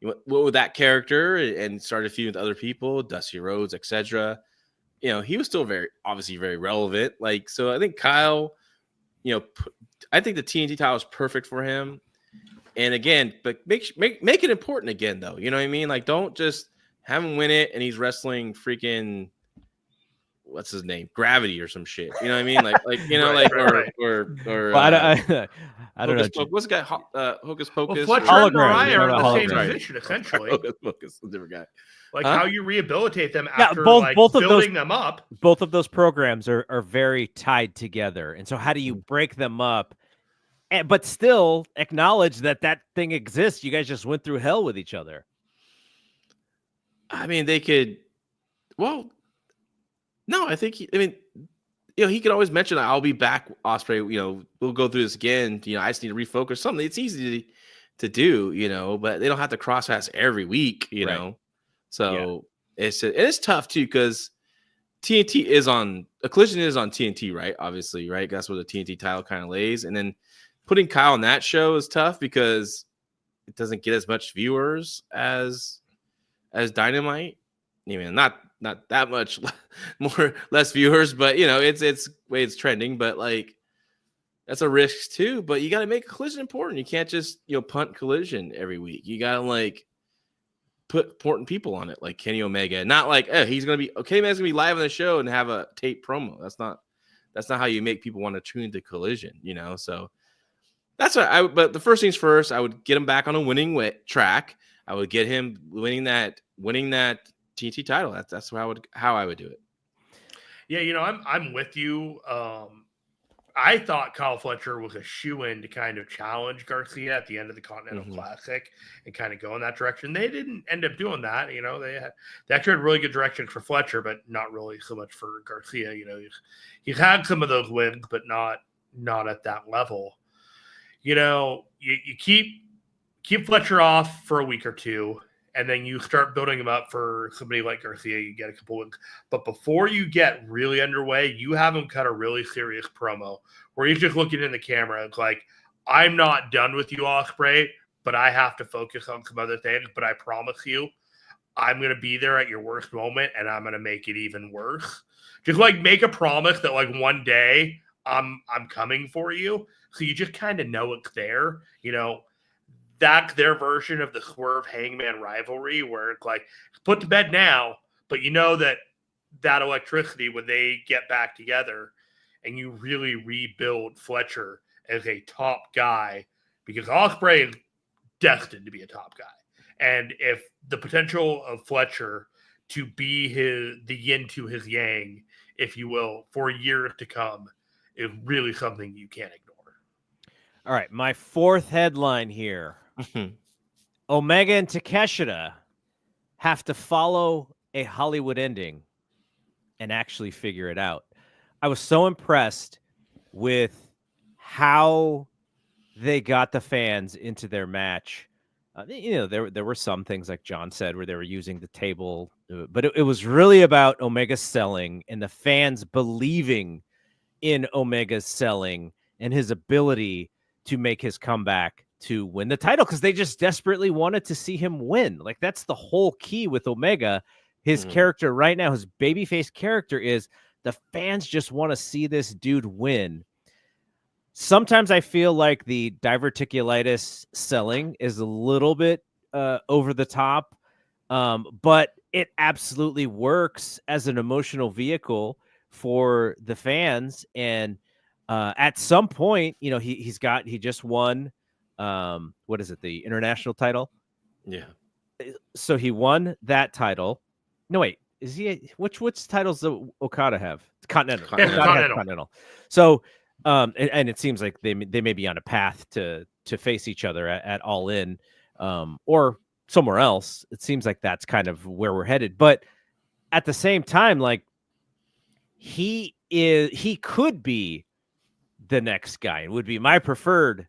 what with that character and started feuding with other people, Dusty Rhodes, etc. He was still obviously very relevant. Like, so I think Kyle, I think the TNT title is perfect for him. And again, but make it important again, though. You know what I mean? Like, don't just have him win it and he's wrestling freaking what's his name, Gravity or some shit. You know what I mean? Or I don't know. What's the guy? Hocus Pocus. Well, Fletcher and Mariah are in the same position essentially. Hocus Pocus, a different guy. Like how you rehabilitate them after building them up. Both of those programs are very tied together, and so how do you break them up? But still acknowledge that thing exists. You guys just went through hell with each other. I mean, they could. Well, no, I think. He could always mention, "I'll be back, Ospreay. We'll go through this again. I just need to refocus." Something it's easy to do, but they don't have to cross paths every week, Right. So it's tough too because TNT is on a collision is on TNT, right? Obviously, right? That's where the TNT title kind of lays, and then putting Kyle on that show is tough because it doesn't get as much viewers as Dynamite. Not that much less viewers, but it's way it's trending. But like that's a risk too. But you got to make collision important. You can't just punt collision every week. You got to like put important people on it, like Kenny Omega. Not like he's gonna be Omega's gonna be live on the show and have a tape promo. That's not how you make people want to tune into collision. So. That's what but the first things first, I would get him back on a winning track. I would get him winning that TNT title. That's how I would do it. Yeah, I'm with you. I thought Kyle Fletcher was a shoo-in to kind of challenge Garcia at the end of the Continental Classic and kind of go in that direction. They didn't end up doing that. They actually had really good direction for Fletcher, but not really so much for Garcia. He's had some of those wins, but not at that level. You keep Fletcher off for a week or two, and then you start building him up for somebody like Garcia. You get a couple weeks. But before you get really underway, you have him cut a really serious promo where he's just looking in the camera. It's like, I'm not done with you, Ospreay, but I have to focus on some other things. But I promise you, I'm going to be there at your worst moment, and I'm going to make it even worse. Just like make a promise that like one day I'm coming for you. So you just kind of know it's there, that's their version of the Swerve Hangman rivalry where it's like put to bed now, but that electricity when they get back together and you really rebuild Fletcher as a top guy because Ospreay is destined to be a top guy. And if the potential of Fletcher to be the yin to his yang, if you will, for years to come is really something you can't ignore. All right, my fourth headline here. Omega and Takeshita have to follow a Hollywood ending and actually figure it out. I was so impressed with how they got the fans into their match. There were some things like John said where they were using the table, but it was really about Omega selling and the fans believing in Omega's selling and his ability to make his comeback to win the title because they just desperately wanted to see him win. Like that's the whole key with Omega. His character right now, his babyface character is the fans just want to see this dude win. Sometimes I feel like the diverticulitis selling is a little bit over the top, but it absolutely works as an emotional vehicle for the fans. And at some point, he just won. What is it? The international title. Yeah. So he won that title. No, wait, is he which titles does Okada have? Continental. Continental. Okada has Continental. So and it seems like they may be on a path to face each other at All In, or somewhere else. It seems like that's kind of where we're headed. But at the same time, like he could be the next guy. It would be my preferred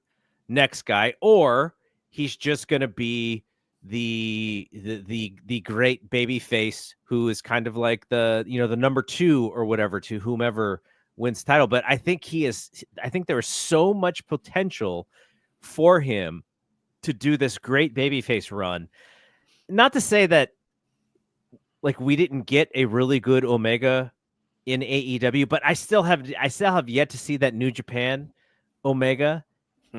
next guy, or he's just going to be the great baby face who is kind of like the number 2 or whatever to whomever wins title. But I think there is so much potential for him to do this great babyface run. Not to say that like we didn't get a really good Omega in AEW, but I still have yet to see that New Japan Omega.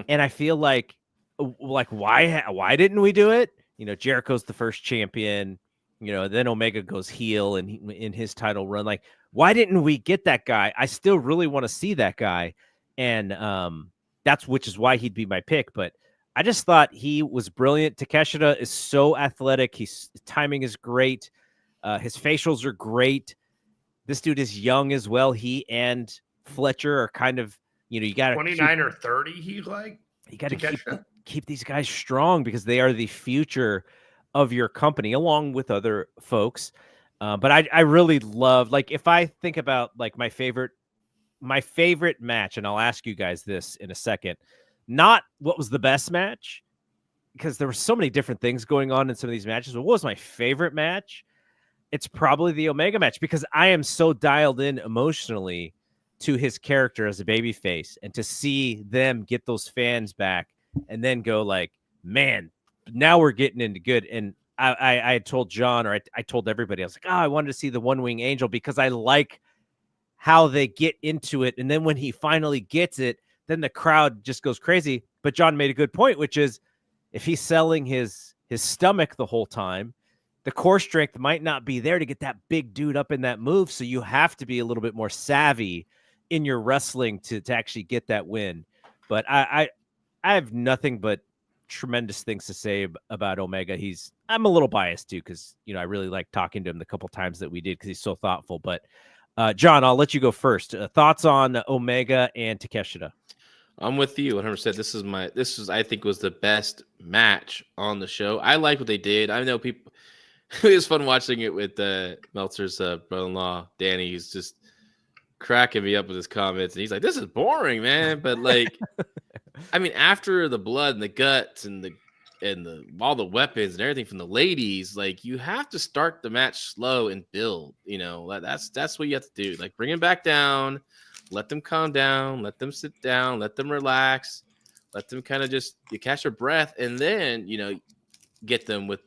And I feel like why didn't we do it? Jericho's the first champion, then Omega goes heel and in his title run. Like, why didn't we get that guy? I still really want to see that guy. And which is why he'd be my pick. But I just thought he was brilliant. Takeshita is so athletic. His timing is great. His facials are great. This dude is young as well. He and Fletcher are kind of, you got 29 or 30. He's like, you got to keep these guys strong because they are the future of your company, along with other folks. But I really love, like, if I think about like my favorite match, and I'll ask you guys this in a second, not what was the best match, because there were so many different things going on in some of these matches. But what was my favorite match? It's probably the Omega match, because I am so dialed in emotionally to his character as a babyface, and to see them get those fans back and then go like, man, now we're getting into good. And I had told John, or I told everybody, I was like, I wanted to see the One Wing Angel because I like how they get into it. And then when he finally gets it, then the crowd just goes crazy. But John made a good point, which is if he's selling his stomach the whole time, the core strength might not be there to get that big dude up in that move. So you have to be a little bit more savvy in your wrestling to actually get that win. But I have nothing but tremendous things to say about Omega. I'm a little biased too, because I really like talking to him the couple times that we did because he's so thoughtful. But John, I'll let you go first. Thoughts on Omega and Takeshita? I'm with you 100%. This is I think was the best match on the show. I like what they did. I know people. It was fun watching it with Meltzer's brother-in-law, Danny. He's just cracking me up with his comments. And he's like, this is boring, man. But like, I mean, after the blood and the guts and the all the weapons and everything from the ladies, like, you have to start the match slow and build. That's what you have to do. Like, bring them back down, let them calm down, let them sit down, let them relax, let them kind of just catch their breath, and then get them with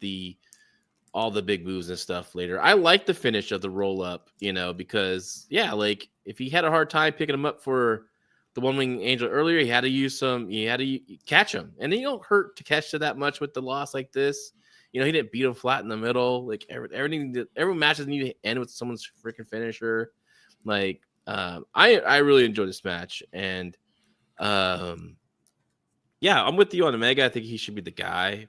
all the big moves and stuff later. I like the finish of the roll up, because like if he had a hard time picking him up for the One Wing Angel earlier, he had to catch him, and then you don't hurt Takeshita that much with the loss like this. He didn't beat him flat in the middle. Like every match doesn't need to end with someone's freaking finisher. Like I really enjoyed this match, and I'm with you on Omega. I think he should be the guy.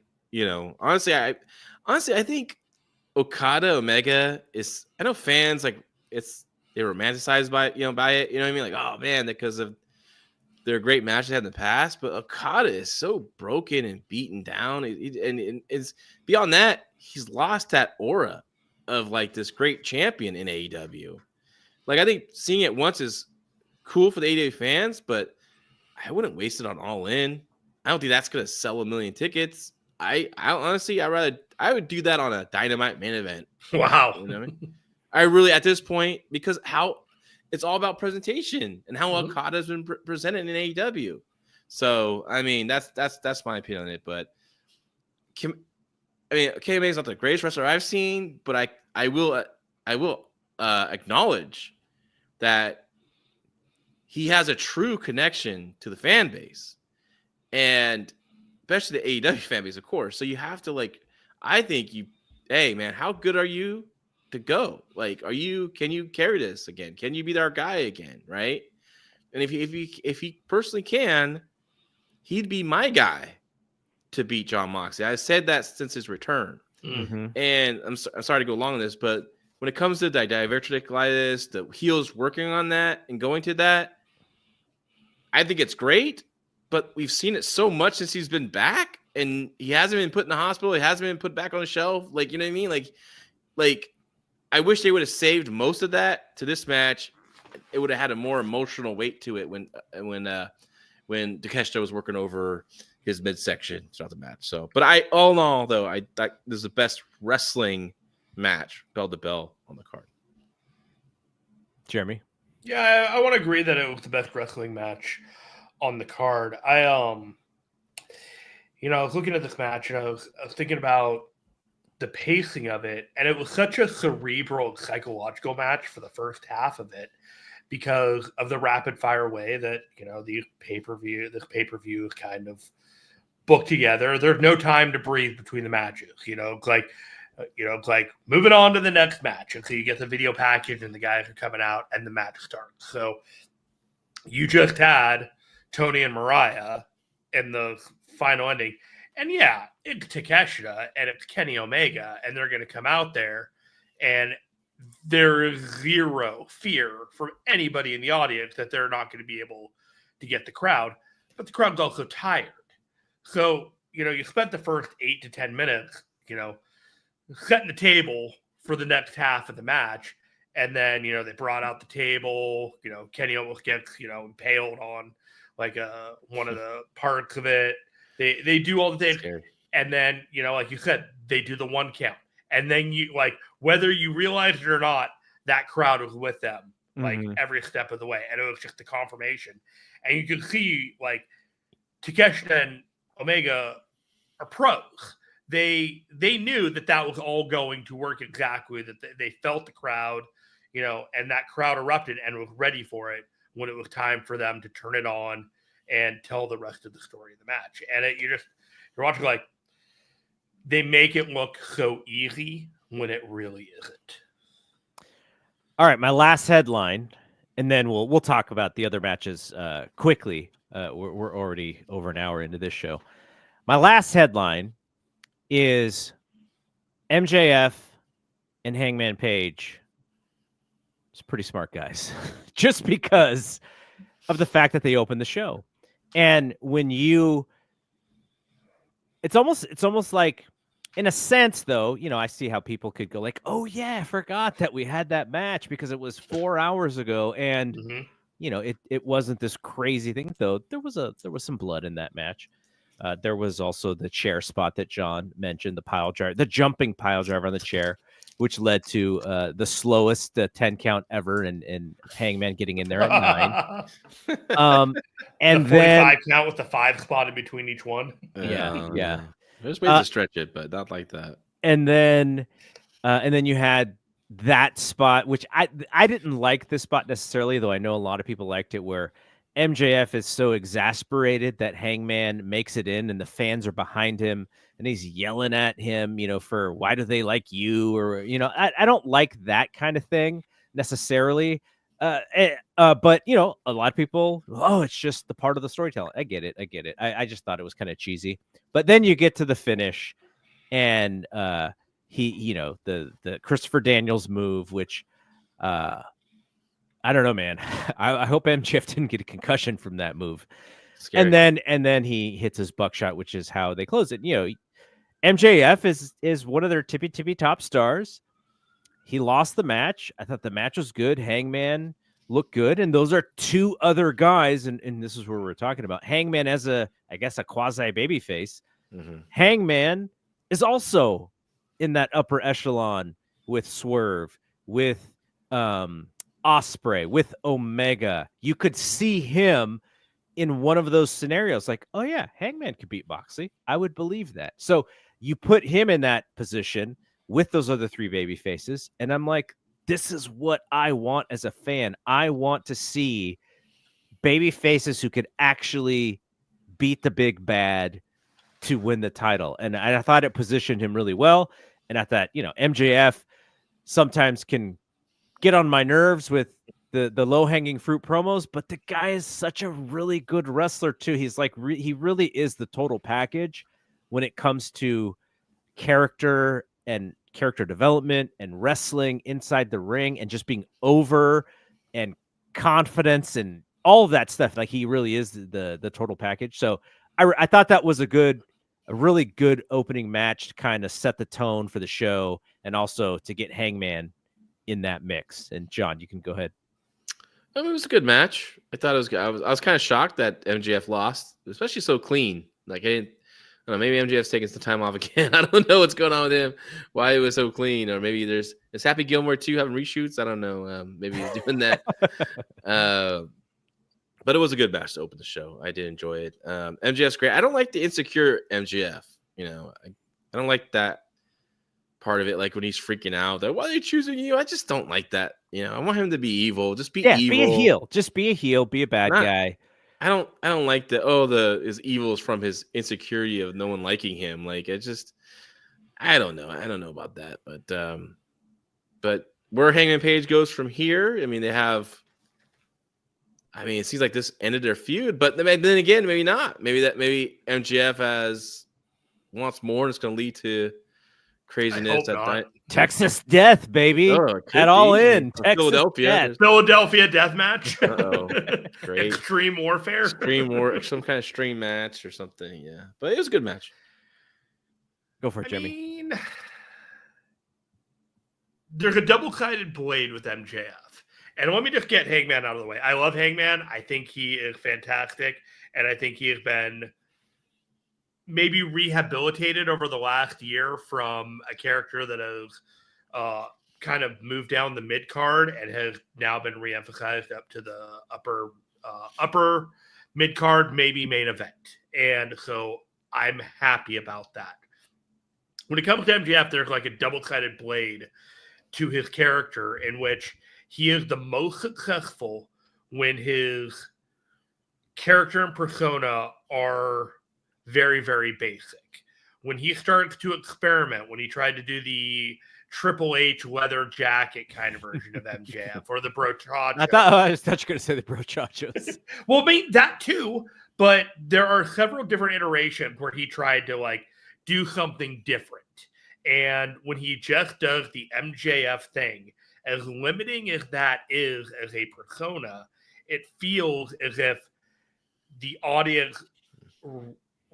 Honestly, I think Okada Omega is. I know fans like they romanticized by it. You know what I mean? Like, oh man, because of their great matches they had in the past. But Okada is so broken and beaten down, and it's beyond that. He's lost that aura of like this great champion in AEW. Like, I think seeing it once is cool for the AEW fans, but I wouldn't waste it on All In. I don't think that's gonna sell 1 million tickets. I honestly, I would do that on a Dynamite main event. Wow. You know what I mean? I really, at this point, because how it's all about presentation and how Okada has been presented in AEW. So, I mean, that's my opinion on it. But KMA is not the greatest wrestler I've seen, but I will acknowledge that he has a true connection to the fan base, and especially the AEW fan base, of course. So you have to I think hey man, how good are you to go? Like, can you carry this again? Can you be our guy again? Right. And if he personally can, he'd be my guy to beat Jon Moxley. I said that since his return. Mm-hmm. And I'm sorry to go along on this, but when it comes to diverticulitis, the heels working on that and going to that, I think it's great, but we've seen it so much since he's been back, and he hasn't been put in the hospital. He hasn't been put back on the shelf. Like, you know what I mean? Like I wish they would have saved most of that to this match. It would have had a more emotional weight to it when Takeshita was working over his midsection throughout the match. So, but all in all, though, I this is the best wrestling match, bell to bell, on the card. Jeremy? Yeah, I want to agree that it was the best wrestling match on the card. I was looking at this match and I was thinking about the pacing of it, and it was such a cerebral, psychological match for the first half of it because of the rapid fire way that this pay per view is kind of booked together. There's no time to breathe between the matches. It's like moving on to the next match, and so you get the video package and the guys are coming out and the match starts. So you just had Toni and Mariah in the final ending. And yeah, it's Takeshita and it's Kenny Omega, and they're going to come out there, and there is zero fear from anybody in the audience that they're not going to be able to get the crowd. But the crowd's also tired. So, you spent the first 8 to 10 minutes, setting the table for the next half of the match. And then, they brought out the table, Kenny almost gets, impaled on like one of the parts of it. They do all the things. And then, like you said, they do the 1 count. And then whether you realize it or not, that crowd was with them every step of the way. And it was just a confirmation. And you can see Takeshita and Omega are pros. They knew that was all going to work exactly, that they felt the crowd, and that crowd erupted and was ready for it when it was time for them to turn it on and tell the rest of the story of the match. And you're watching they make it look so easy when it really isn't. All right, my last headline, and then we'll talk about the other matches quickly. We're already over an hour into this show. My last headline is MJF and Hangman Page. It's pretty smart guys, just because of the fact that they opened the show. And when it's almost like, in a sense, though, I see how people could go like, oh yeah, I forgot that we had that match because it was 4 hours ago. And, it wasn't this crazy thing, though. There was some blood in that match. There was also the chair spot that John mentioned, the jumping pile driver on the chair, which led to the slowest 10 count ever, and Hangman getting in there at 9. And the 45 then count with the 5 spot in between each one. Yeah. There's ways to stretch it, but not like that. And then you had that spot, which I didn't like this spot necessarily, though I know a lot of people liked it, where MJF is so exasperated that Hangman makes it in and the fans are behind him and he's yelling at him, for why do they like you? Or, I don't like that kind of thing necessarily. But, a lot of people, it's just the part of the storytelling. I get it. I just thought it was kind of cheesy. But then you get to the finish and he, the Christopher Daniels move, which I don't know, man. I hope MJF didn't get a concussion from that move. Scary. And then he hits his buckshot, which is how they close it. MJF is one of their tippy top stars. He lost the match. I thought the match was good. Hangman looked good. And those are 2 other guys. And this is where we're talking about. Hangman as a quasi babyface. Mm-hmm. Hangman is also in that upper echelon with Swerve, with Ospreay, with Omega. You could see him in one of those scenarios. Like, oh yeah, Hangman could beat Moxley. I would believe that. So you put him in that position with those other 3 baby faces. And I'm like, this is what I want as a fan. I want to see baby faces who could actually beat the big bad to win the title. And I thought it positioned him really well. And I thought, MJF sometimes can get on my nerves with the low-hanging fruit promos, but the guy is such a really good wrestler too. He's like, he really is the total package when it comes to character and character development and wrestling inside the ring and just being over and confidence and all of that stuff. Like he really is the total package. So I thought that was a really good opening match to kind of set the tone for the show and also to get Hangman in that mix. And John, you can go ahead. I mean, it was a good match. I thought it was good. I was kind of shocked that MJF lost, especially so clean. Like I don't know, maybe MJF's taking some time off again. I don't know what's going on with him, why it was so clean, or maybe is Happy Gilmore too having reshoots? I don't know. Maybe he's doing that. But it was a good match to open the show. I did enjoy it. MJF's great. I don't like the insecure MJF. You know, I don't like that part of it. Like when he's freaking out, that why are they choosing you? I just don't like that. You know, I want him to be evil. Just be evil. Be a heel. Just be a heel. Be a bad guy. I don't like his evil is from his insecurity of no one liking him. Like it just, I don't know. I don't know about that, but where Hangman Page goes from here, I mean, it seems like this ended their feud, but then again, maybe not. Maybe MJF wants more, and it's going to lead to craziness. Texas death, baby. At All In. Texas Philadelphia death match. Great. Extreme warfare. Some kind of stream match or something. Yeah, but it was a good match. Go for it, Jimmy. There's a double-sided blade with MJF. And let me just get Hangman out of the way. I love Hangman. I think he is fantastic. And I think he has been maybe rehabilitated over the last year from a character that has kind of moved down the mid card and has now been reemphasized up to the upper mid card, maybe main event. And so I'm happy about that. When it comes to MJF, there's like a double-sided blade to his character in which he is the most successful when his character and persona are very, very basic. When he starts to experiment, when he tried to do the Triple H leather jacket kind of version of MJF or the brochacho. I was going to say the brochachos. Well, that too, but there are several different iterations where he tried to like do something different. And when he just does the MJF thing, as limiting as that is as a persona, it feels as if the audience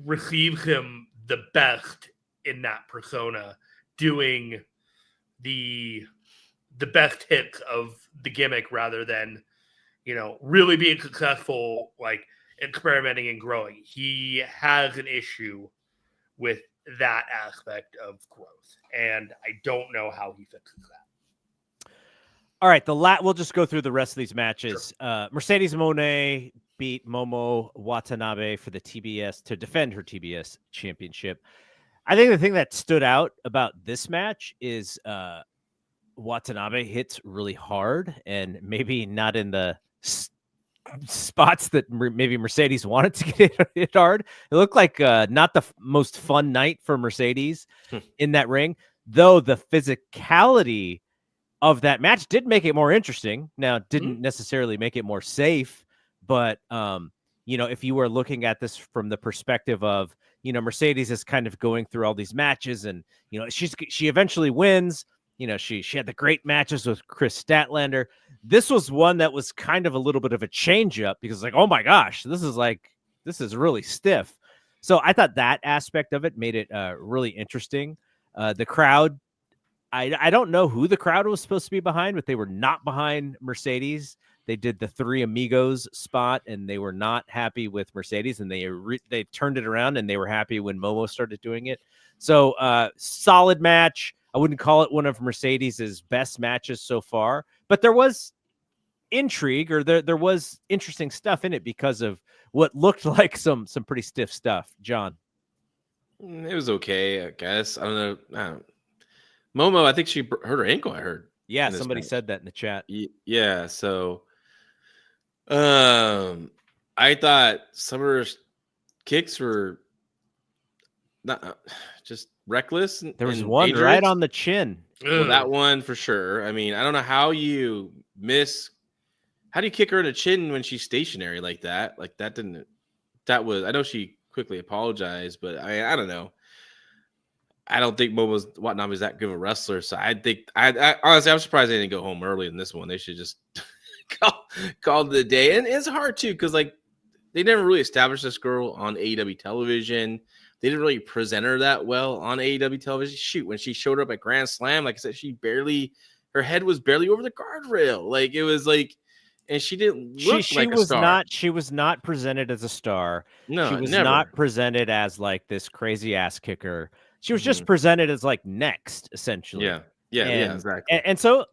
receives him the best in that persona, doing the best hits of the gimmick rather than, really being successful, like experimenting and growing. He has an issue with that aspect of growth, and I don't know how he fixes that. All right, we'll just go through the rest of these matches. Sure. Mercedes Mone beat Momo Watanabe for the TBS to defend her TBS championship. I think the thing that stood out about this match is Watanabe hits really hard and maybe not in the spots that maybe Mercedes wanted to get hit hard. It looked like not the most fun night for Mercedes in that ring, though the physicality of that match did make it more interesting. Now, didn't necessarily make it more safe, but if you were looking at this from the perspective of, Mercedes is kind of going through all these matches and, she eventually wins. She had the great matches with Chris Statlander. This was one that was kind of a little bit of a change up because like, oh my gosh, this is really stiff. So I thought that aspect of it made it really interesting. The crowd, I don't know who the crowd was supposed to be behind, but they were not behind Mercedes. They did the Three Amigos spot, and they were not happy with Mercedes, and they turned it around, and they were happy when Momo started doing it. So solid match. I wouldn't call it one of Mercedes's best matches so far, but there was intrigue, or there was interesting stuff in it because of what looked like some pretty stiff stuff. John, it was okay, I guess. I don't know. Momo, I think she hurt her ankle. I heard. Yeah, somebody said that in the chat. Yeah, so I thought some of her kicks were not just reckless. There was one dangerous. Right on the chin. Well, that one for sure. I mean, I don't know how you miss. How do you kick her in the chin when she's stationary like that? Like that didn't. That was. I know she quickly apologized, but I don't know. I don't think Watanabe's that good of a wrestler. So I think I honestly, I'm surprised they didn't go home early in this one. They should just call it the day. And it's hard too, because like they never really established this girl on AEW television. They didn't really present her that well on AEW television. Shoot, when she showed up at Grand Slam, like I said, her head was barely over the guardrail. Like it was like, and she didn't look like a star. She was not presented as a star. No, she was never. not presented as like this crazy ass kicker. She was just presented as like next, essentially. Yeah, exactly. And so,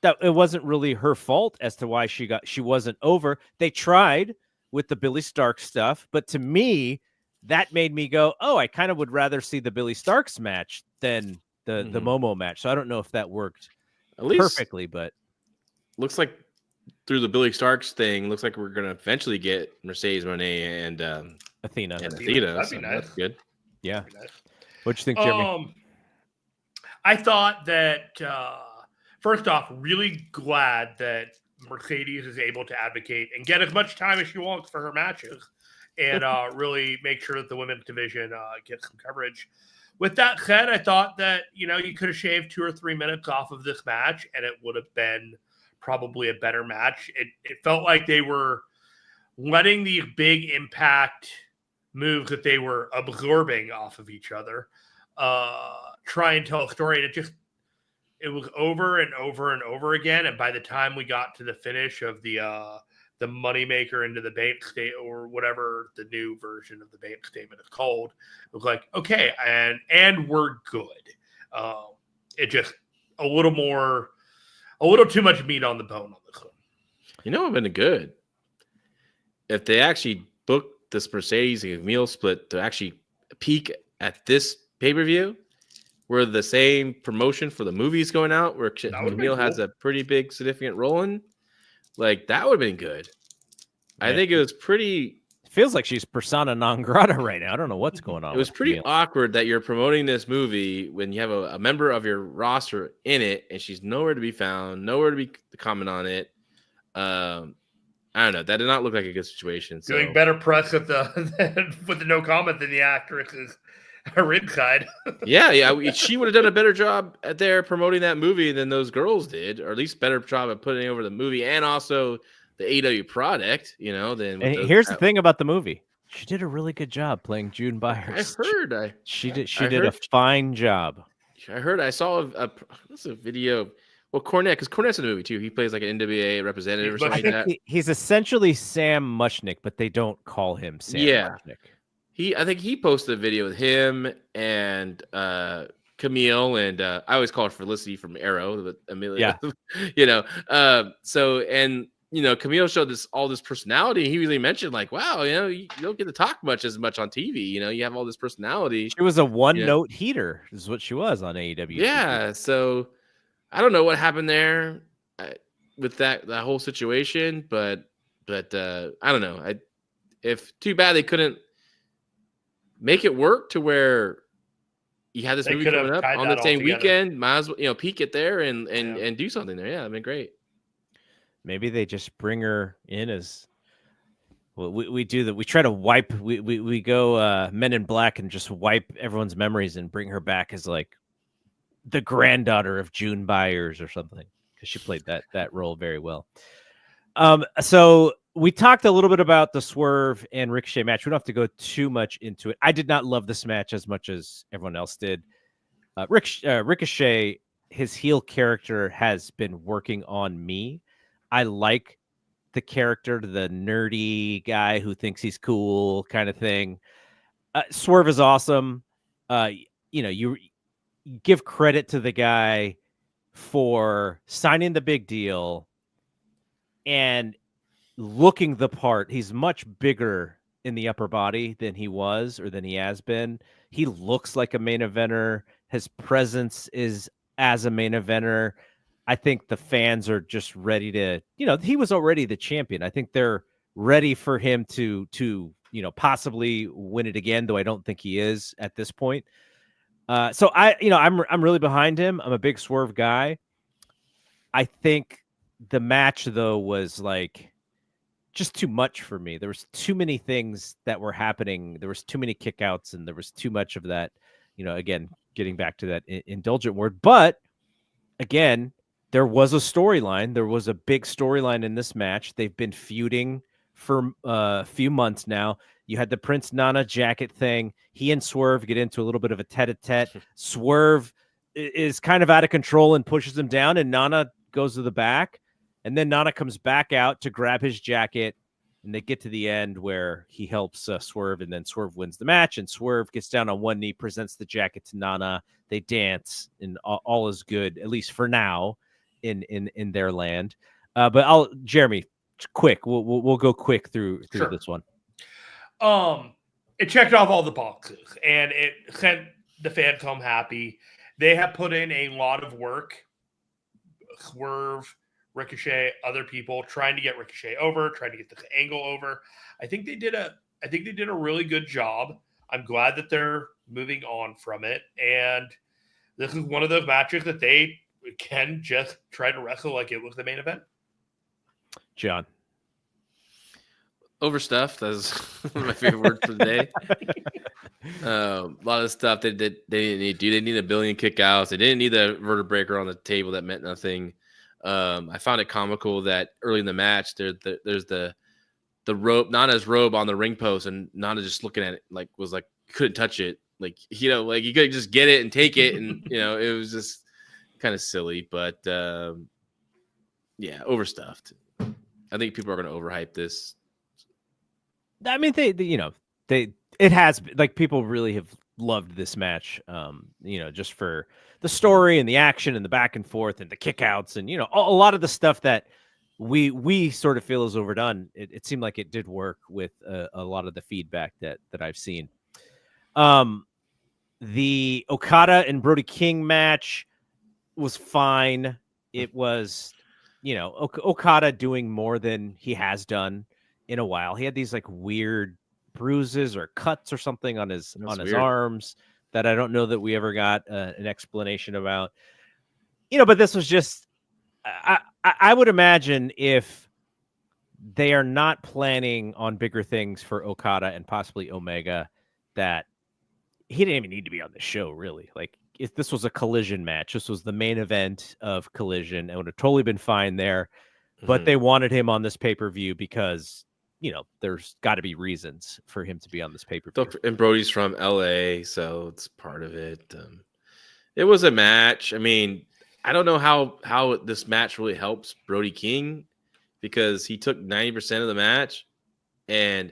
that it wasn't really her fault as to why she wasn't over. They tried with the Billy Starks stuff, but to me, that made me go, oh, I kind of would rather see the Billy Starks match than the Momo match. So I don't know if that worked at least perfectly, but looks like through the Billy Starks thing, looks like we're gonna eventually get Mercedes Moné and Athena. That'd be nice. That's good. Yeah. That'd be nice. What'd you think, Jeremy? I thought that first off, really glad that Mercedes is able to advocate and get as much time as she wants for her matches, and really make sure that the women's division gets some coverage. With that said, I thought that you could have shaved 2 or 3 minutes off of this match, and it would have been probably a better match. It felt like they were letting the big impact moves that they were absorbing off of each other try and tell a story, and it was over and over and over again. And by the time we got to the finish of the moneymaker into the bank state, or whatever the new version of the bank statement is called, it was like, okay, and we're good. It just a little too much meat on the bone on this one. It would have been good if they actually booked this Mercedes and Camille split to actually peak at this pay-per-view, where the same promotion for the movies going out, where Camille has a pretty big significant role in. Like, that would have been good. Yeah. I think it was pretty... It feels like she's persona non grata right now. I don't know what's going on. It was pretty awkward that you're promoting this movie when you have a member of your roster in it, and she's nowhere to be found, nowhere to be comment on it. I don't know. That did not look like a good situation. So. Doing better press with the no comment than the actress's ringside. Yeah. She would have done a better job at there promoting that movie than those girls did, or at least better job at putting over the movie and also the AEW product. Here's the thing about the movie: she did a really good job playing June Byers. I heard. She did a fine job. I saw a video. Well, Cornette, because Cornette's in the movie too. He plays like an NWA representative or something like that. He's essentially Sam Muchnick, but they don't call him Sam Muchnick. I think he posted a video with him and Camille, and I always call her Felicity from Arrow, but Amelia. Yeah. Camille showed all this personality. He really mentioned like, wow, you don't get to talk as much on TV. You have all this personality. She was a one-note heater, is what she was on AEW. Yeah. So I don't know what happened there with that whole situation, but I don't know. If too bad they couldn't make it work to where you had this movie coming up on the same weekend. Might as well, peek it there and do something there. Yeah, it'd been great. Maybe they just bring her in as well. We do that. We try to wipe. We go Men in Black and just wipe everyone's memories and bring her back as like the granddaughter of June Byers or something, because she played that role very well. So we talked a little bit about the Swerve and Ricochet match. We don't have to go too much into it. I did not love this match as much as everyone else did. Ricochet, his heel character has been working on me. I like the character, the nerdy guy who thinks he's cool kind of thing. Swerve is awesome. You give credit to the guy for signing the big deal and looking the part. He's much bigger in the upper body than he was or than he has been. He looks like a main eventer. His presence is as a main eventer. I think the fans are just ready to, he was already the champion. I think they're ready for him to possibly win it again, though I don't think he is at this point. So I'm really behind him. I'm a big Swerve guy. I think the match though was like just too much for me. There was too many things that were happening. There was too many kickouts, and there was too much of that. Again, getting back to that indulgent word. But again, there was a storyline. There was a big storyline in this match. They've been feuding for a few months now. You had the Prince Nana jacket thing. He and Swerve get into a little bit of a tete-a-tete. Swerve is kind of out of control and pushes him down, and Nana goes to the back. And then Nana comes back out to grab his jacket, and they get to the end where he helps Swerve, and then Swerve wins the match, and Swerve gets down on one knee, presents the jacket to Nana. They dance, and all is good, at least for now, in their land. But Jeremy, quick. We'll go quick through Sure. this one. It checked off all the boxes, and it sent the fans home happy. They have put in a lot of work. Swerve, Ricochet, other people trying to get Ricochet over, trying to get the angle over. I think they did a really good job. I'm glad that they're moving on from it, and this is one of those matches that they can just try to wrestle like it was the main event. John. Overstuffed. That's my favorite word for the day. A lot of stuff they didn't need to do. They need a billion kickouts. They didn't need the vertebraker on the table that meant nothing. I found it comical that early in the match there's the rope, Nana's robe on the ring post, and Nana just looking at it was like couldn't touch it. Like you could just get it and take it, and it was just kind of silly. But yeah, overstuffed. I think people are going to overhype this. I mean, it has, like, people really have loved this match, just for the story and the action and the back and forth and the kickouts and, a lot of the stuff that we sort of feel is overdone. It seemed like it did work with a lot of the feedback that I've seen. The Okada and Brody King match was fine. It was, Okada doing more than he has done in a while. He had these like weird bruises or cuts or something on his arms that I don't know that we ever got an explanation about. But this was just, I would imagine if they are not planning on bigger things for Okada and possibly Omega, that he didn't even need to be on the show, really. Like, if this was a Collision match, this was the main event of Collision, it would have totally been fine there. But they wanted him on this pay-per-view because, there's got to be reasons for him to be on this pay-per-view. And Brody's from LA, so it's part of it. It was a match. I mean, I don't know how this match really helps Brody King, because he took 90% of the match and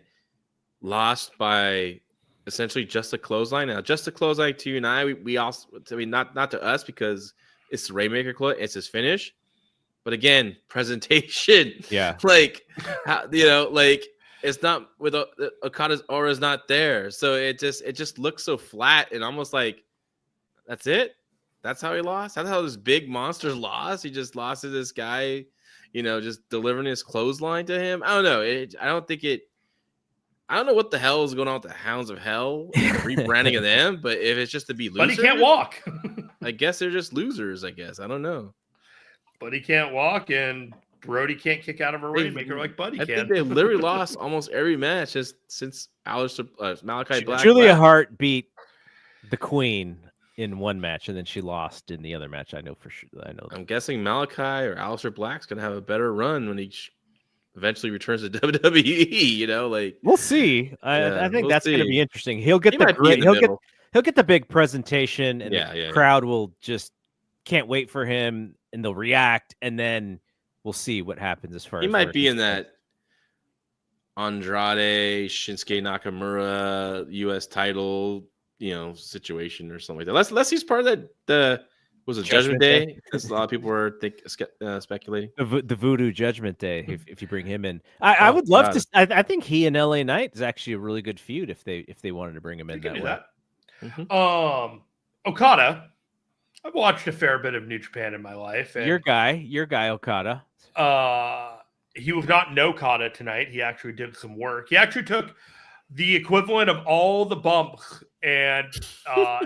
lost by essentially just a clothesline. Now, just a clothesline to you and I, we also, I mean, not to us, because it's the Rainmaker Club, it's his finish. But again, presentation. Yeah. It's not with Okada's aura is not there. So it just looks so flat and almost like, that's it. That's how he lost. That's how this big monster lost. He just lost to this guy, just delivering his clothesline to him. I don't know. I don't know what the hell is going on with the Hounds of Hell, rebranding of them. But if it's just to be losers, but he can't walk. I guess they're just losers. I guess I don't know. Buddy can't walk, and Brody can't kick out of a Rainmaker like Buddy can. I think they literally lost almost every match since Malachi Black. Julia Hart beat the Queen in one match, and then she lost in the other match. I know for sure. I'm guessing Malachi or Aleister Black's gonna have a better run when he eventually returns to WWE. We'll see. I think that's gonna be interesting. He'll get he'll get the big presentation, and the crowd will just can't wait for him, and they'll react, and then we'll see what happens as far as he might be in that Andrade Shinsuke Nakamura U.S. title, situation or something like that. Unless he's part of that. Was it Judgment Day? Because a lot of people were speculating the Voodoo Judgment Day. If you bring him in, I would love to. I think he and LA Knight is actually a really good feud if they wanted to bring him in that way. That. Okada. I've watched a fair bit of New Japan in my life. And, your guy, Okada. He was not no Okada tonight. He actually did some work. He actually took the equivalent of all the bumps and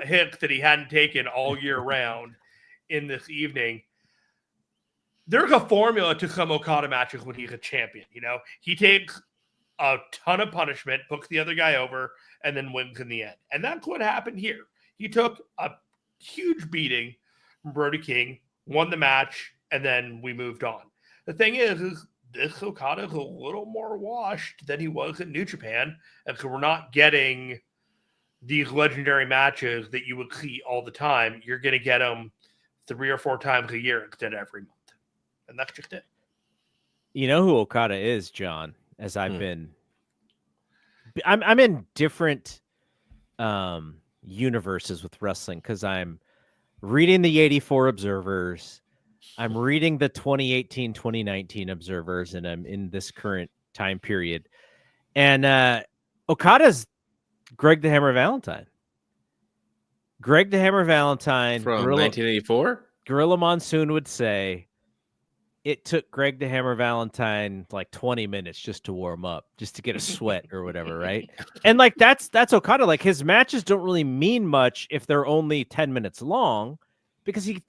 hits that he hadn't taken all year round in this evening. There's a formula to some Okada matches when he's a champion. He takes a ton of punishment, puts the other guy over, and then wins in the end. And that's what happened here. He took a huge beating from Brody King, won the match, and then we moved on. The thing is this Okada is a little more washed than he was in New Japan, and so we're not getting these legendary matches that you would see all the time. You're going to get them 3 or 4 times a year instead of every month. And that's just it. You know who Okada is, John, as I'm in different universes with wrestling because I'm reading the 84 Observers, I'm reading the 2018-2019 Observers, and I'm in this current time period. And Okada's Greg the Hammer Valentine. Greg the Hammer Valentine from 1984. Gorilla Monsoon would say it took Greg the Hammer Valentine like 20 minutes just to warm up, just to get a sweat or whatever, right? And like that's Okada. Like his matches don't really mean much if they're only 10 minutes long, because he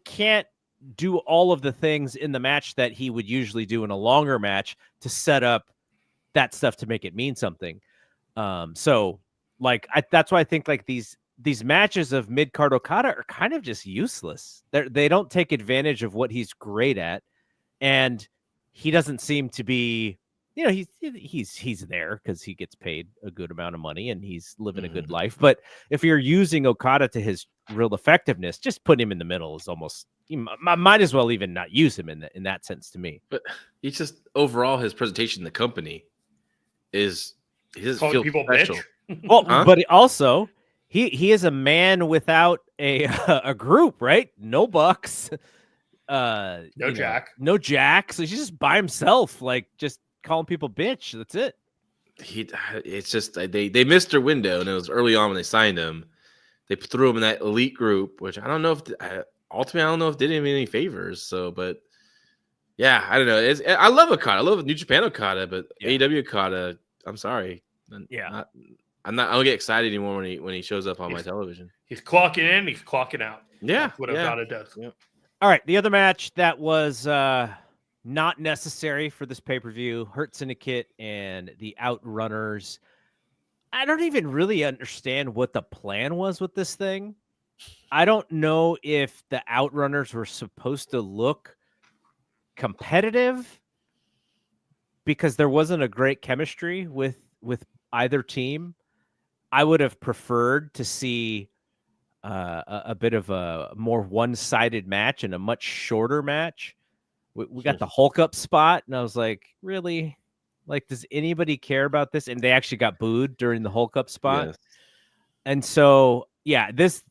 can't do all of the things in the match that he would usually do in a longer match to set up that stuff to make it mean something. So like that's why I think like these matches of mid-card Okada are kind of just useless. They don't take advantage of what he's great at, and he doesn't seem to be, he's there because he gets paid a good amount of money and he's living a good life. But if you're using Okada to his real effectiveness, just put him in the middle is almost, you might as well even not use him in that sense to me. But he's just overall his presentation in the company is he doesn't Calling feel people special. bitch. Well, but also he is a man without a group, right? No Bucks, No Jack. no Jack. So he's just by himself, like just calling people bitch. That's it. It's just they missed their window, and it was early on when they signed him. They threw him in that elite group, which I don't know if ultimately I don't know if did him any favors. So, but yeah, I don't know. I love Okada. I love New Japan Okada, but AEW Okada, I'm sorry. Yeah. I don't get excited anymore when he shows up on my television. He's clocking in, he's clocking out. Yeah, That's what Okada does. Yeah. All right, the other match that was not necessary for this pay-per-view, Hurt Syndicate and the Outrunners. I don't even really understand what the plan was with this thing. I don't know if the Outrunners were supposed to look competitive because there wasn't a great chemistry with either team. I would have preferred to see a bit of a more one-sided match and a much shorter match. We got the Hulk up spot, and I was like, really? Like, does anybody care about this? And they actually got booed during the Hulk up spot. Yes. And so, yeah, this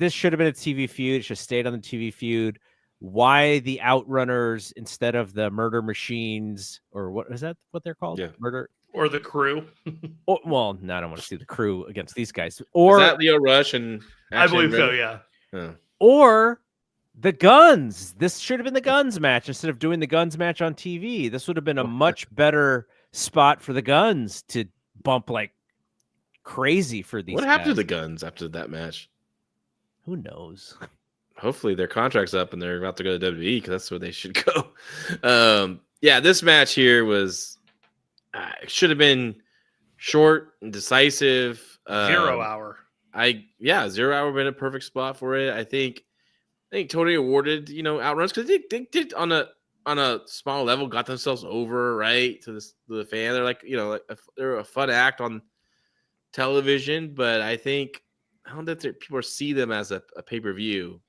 should have been a TV feud. It should have stayed on the TV feud. Why the Outrunners instead of the Murder Machines, or what is that what they're called? Yeah. Murder. Or the Crew. Well, no, I don't want to see the Crew against these guys. Or is that Leo Rush and I believe so, yeah. Or the Guns. This should have been the Guns match instead of doing the Guns match on TV. This would have been a much better spot for the Guns to bump like crazy for these. What happened to the Guns after that match? Who knows? Hopefully their contract's up and they're about to go to WWE because that's where they should go. Yeah, this match here was it should have been short and decisive. 0 hour. 0 hour been a perfect spot for it. I think Toni awarded Outrunners because they did on a small level got themselves over right to the fan. They're like they're a fun act on television, but I don't think people see them as a pay-per-view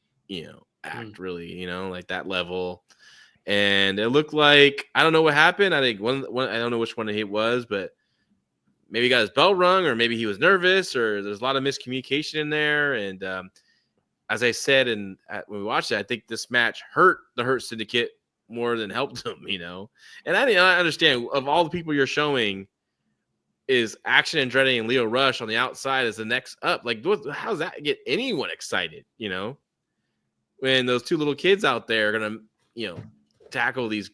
act really like that level. And it looked like I don't know what happened. I think one I don't know which one it was, but maybe he got his bell rung, or maybe he was nervous, or there's a lot of miscommunication in there. And as I said, when we watched it, I think this match hurt the Hurt Syndicate more than helped them. And I understand of all the people you're showing, is Action Andretti and Leo Rush on the outside as the next up. Like, how does that get anyone excited? When those two little kids out there are gonna tackle these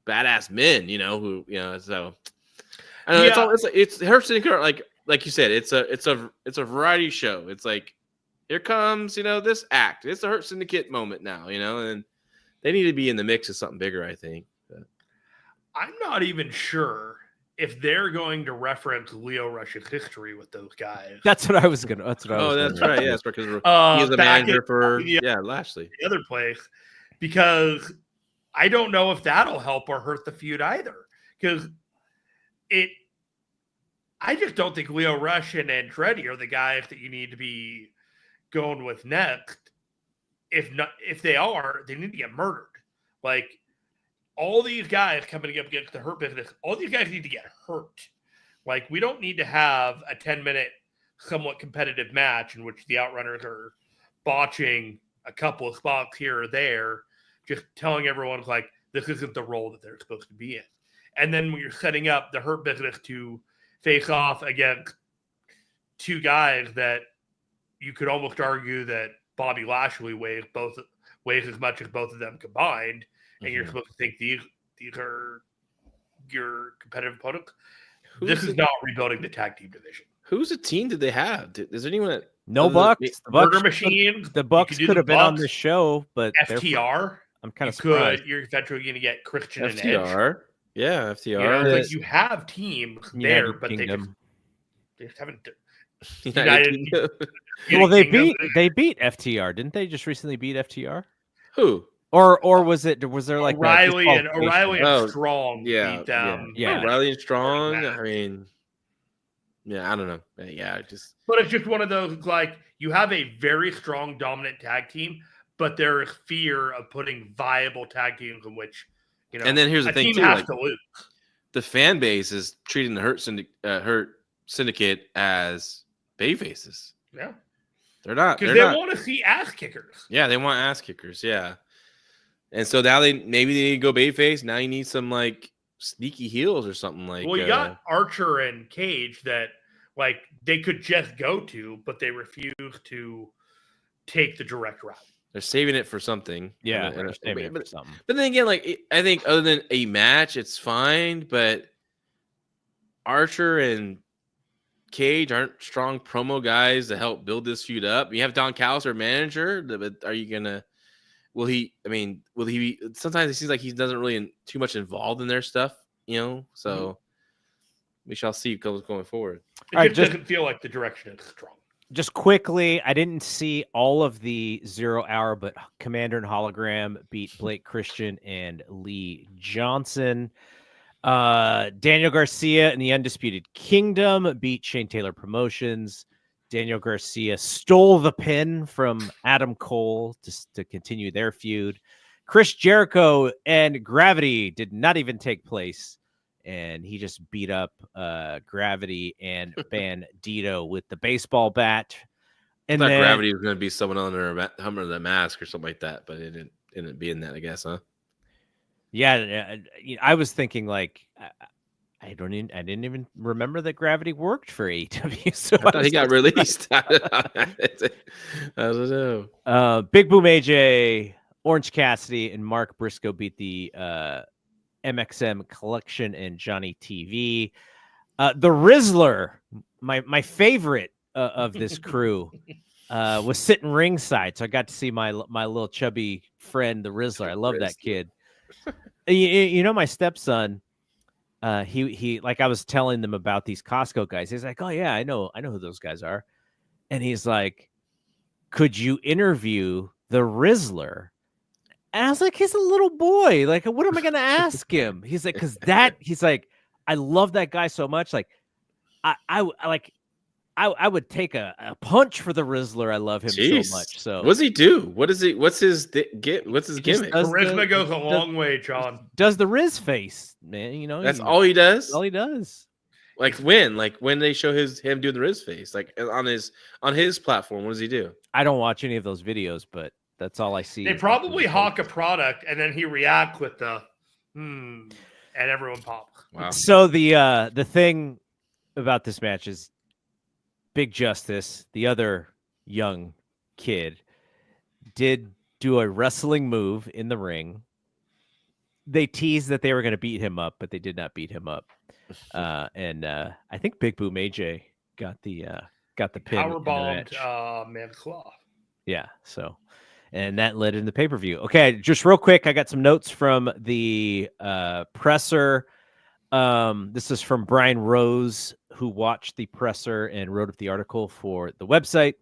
badass men, who so I know it's Hurt Syndicate, like you said, it's a variety show. It's like here comes this act. It's a Hurt Syndicate moment now, and they need to be in the mix of something bigger, I think. But I'm not even sure if they're going to reference Leo Rush's history with those guys. That's what I was gonna. That's what I was. That's wondering. right. Yeah, that's right. Because he is a manager for Lashley. The other place, because I don't know if that'll help or hurt the feud either. Because I just don't think Leo Rush and Andretti are the guys that you need to be going with next. If they are, they need to get murdered. Like, all these guys coming up against the Hurt Business, all these guys need to get hurt. Like, we don't need to have a 10-minute, somewhat competitive match in which the Outrunners are botching a couple of spots here or there, just telling everyone, like, this isn't the role that they're supposed to be in. And then when you're setting up the Hurt Business to face off against two guys that you could almost argue that Bobby Lashley weighs as much as both of them combined, and you're supposed to think these are your competitive opponents. This is not rebuilding the tag team division. Who's the team did they have? Is there anyone? No Bucks. Burger Machine. The Bucks could have been on this show, but FTR. I'm kind of surprised. You're eventually going to get Christian FTR. and Edge. Yeah, FTR. You know, like you have teams there, but they just haven't. United. Well, they beat FTR, didn't they? Just recently beat FTR. Who? Or was there like O'Reilly and Strong beat them? Yeah. O'Reilly and Strong. I mean, yeah, I don't know. Yeah, But it's just one of those, like, you have a very strong, dominant tag team, but there is fear of putting viable tag teams in which, you know, and then here's the thing team too, has like, to lose. The fan base is treating the Hurt Syndicate as babyfaces. Yeah, they're not, because they want to see ass kickers. Yeah, they want ass kickers. Yeah, and so now maybe they need to go babyface. Now you need some like sneaky heels or something like. Well, you got Archer and Cage that like they could just go to, but they refuse to take the direct route. They're saving it for something. Yeah, they're saving it for something. But then again, like I think other than a match, it's fine. But Archer and Cage aren't strong promo guys to help build this feud up. You have Don Callis, our manager, but are you gonna? Will he be? Sometimes it seems like he doesn't really too much involved in their stuff, you know. So we shall see going forward. It just doesn't feel like the direction is strong. Just quickly, I didn't see all of the 0 Hour, but Commander and Hologram beat Blake Christian and Lee Johnson. Daniel Garcia and the Undisputed Kingdom beat Shane Taylor Promotions. Daniel Garcia stole the pin from Adam Cole to continue their feud. Chris Jericho and Gravity did not even take place, and he just beat up Gravity and Bandito with the baseball bat. And I thought then Gravity was going to be someone under the mask or something like that, but it didn't be in that, I guess, huh? Yeah, I was thinking like I didn't even remember that Gravity worked for AEW. So I thought he got released. I don't know. Big Boom AJ, Orange Cassidy, and Mark Briscoe beat the MXM Collection and Johnny TV. The Rizzler, my favorite of this crew, was sitting ringside, so I got to see my little chubby friend, the Rizzler. I love that kid. You know, my stepson, he like I was telling them about these Costco guys. He's like, "Oh yeah, I know who those guys are," and he's like, "Could you interview the Rizzler?" And I was like, "He's a little boy. Like, what am I gonna ask him?" He's like, he's like, "I love that guy so much. Like, I would take a punch for the Rizzler. I love him so much." So what does he do? What's his gimmick? Charisma goes a long way, John. Does the Riz face, man? You know, that's all he does. All he does. Like when they show him doing the Riz face, like on his platform, what does he do? I don't watch any of those videos, but that's all I see. They probably hawk a product and then he reacts with the and everyone pops. Wow. So the thing about this match is Big Justice, the other young kid, did do a wrestling move in the ring. They teased that they were going to beat him up, but they did not beat him up. And I think Big Boom AJ got the pin. Powerbombed Man's Claw. Yeah, so and that led into the pay-per-view. Okay, just real quick, I got some notes from the presser. This is from Brian Rose, who watched the presser and wrote up the article for the website.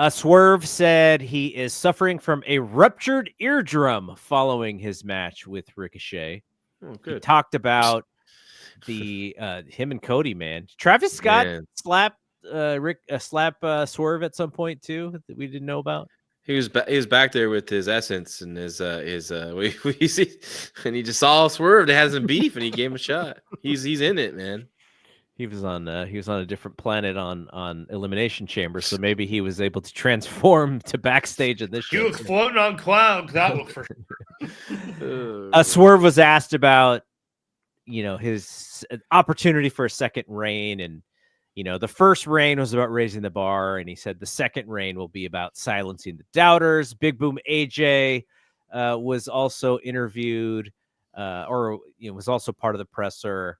Swerve said he is suffering from a ruptured eardrum following his match with Ricochet. Oh, good. He talked about the him and Cody, man. Travis Scott slap Swerve at some point too that we didn't know about. He was back there with his essence and his we see, and he just saw Swerve that has some beef and he gave him a shot. He's in it, man. He was on a different planet on Elimination Chamber, so maybe he was able to transform to backstage in this show. He was floating on clouds. That was for sure. Swerve was asked about, his opportunity for a second reign, and the first reign was about raising the bar, and he said the second reign will be about silencing the doubters. Big Boom AJ was also interviewed, was also part of the presser.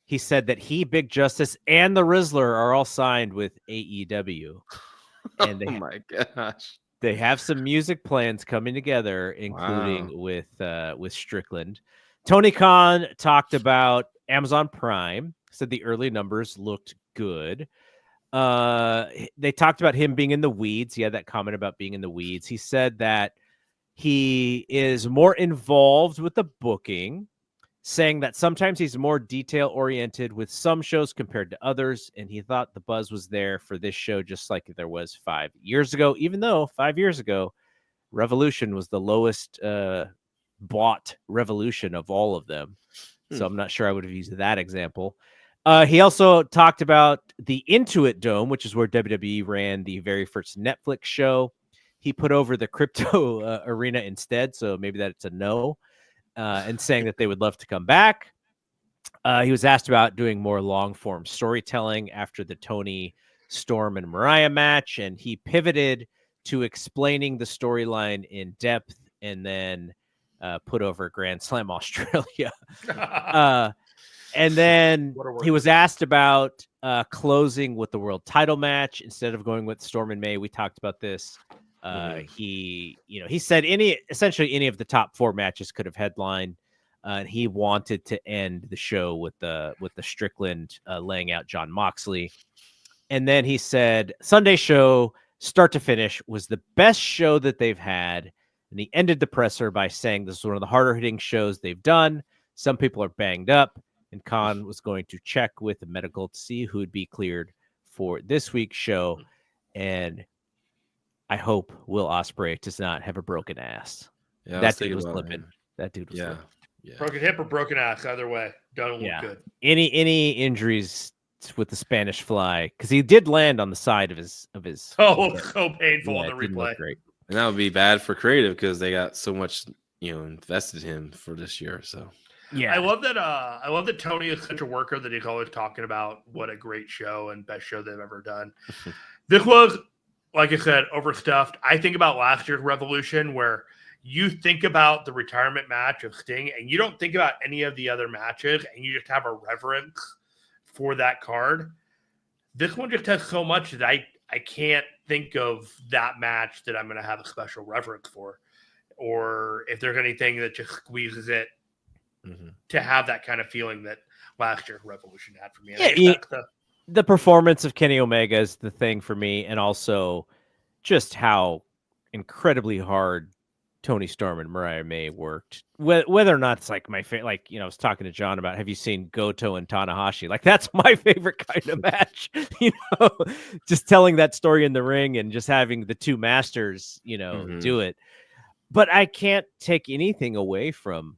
He said that he, Big Justice, and the Rizzler are all signed with AEW. And oh my gosh. They have some music plans coming together, including with Strickland. Tony Khan talked about Amazon Prime, said the early numbers looked good. They talked about him being in the weeds. He had that comment about being in the weeds. He said that he is more involved with the booking, saying that sometimes he's more detail-oriented with some shows compared to others, and he thought the buzz was there for this show just like there was 5 years ago, even though 5 years ago, Revolution was the lowest bought Revolution of all of them. So I'm not sure I would have used that example. He also talked about the Intuit Dome, which is where WWE ran the very first Netflix show. He put over the crypto arena instead, so maybe that's a no. And saying that they would love to come back. He was asked about doing more long-form storytelling after the Toni, Storm, and Mariah match, and he pivoted to explaining the storyline in depth and then put over Grand Slam Australia. And then he was asked about closing with the world title match instead of going with Storm and May. We talked about this. He said essentially any of the top 4 matches could have headlined, and he wanted to end the show with the Strickland laying out John Moxley. And then he said Sunday show, start to finish, was the best show that they've had. And he ended the presser by saying this is one of the harder hitting shows they've done. Some people are banged up, and Khan was going to check with the medical to see who would be cleared for this week's show. And I hope Will Ospreay does not have a broken ass. Yeah, that dude was flipping. That dude was flipping. Yeah. Broken hip or broken ass, either way. Don't look good. Any injuries with the Spanish fly, because he did land on the side of his. Oh, so painful on the replay. Great. And that would be bad for creative because they got so much, invested in him for this year. So yeah, I love that Tony is such a worker that he's always talking about what a great show and best show they've ever done. This was, like I said, overstuffed. I think about last year's Revolution where you think about the retirement match of Sting and you don't think about any of the other matches and you just have a reverence for that card. This one just has so much that I can't think of that match that I'm going to have a special reverence for, or if there's anything that just squeezes it to have that kind of feeling that last year's Revolution had for me. The performance of Kenny Omega is the thing for me, and also just how incredibly hard Toni Storm and Mariah May worked. Whether or not it's like my favorite, I was talking to John about, have you seen Goto and Tanahashi? Like, that's my favorite kind of match, just telling that story in the ring and just having the two masters, do it. But I can't take anything away from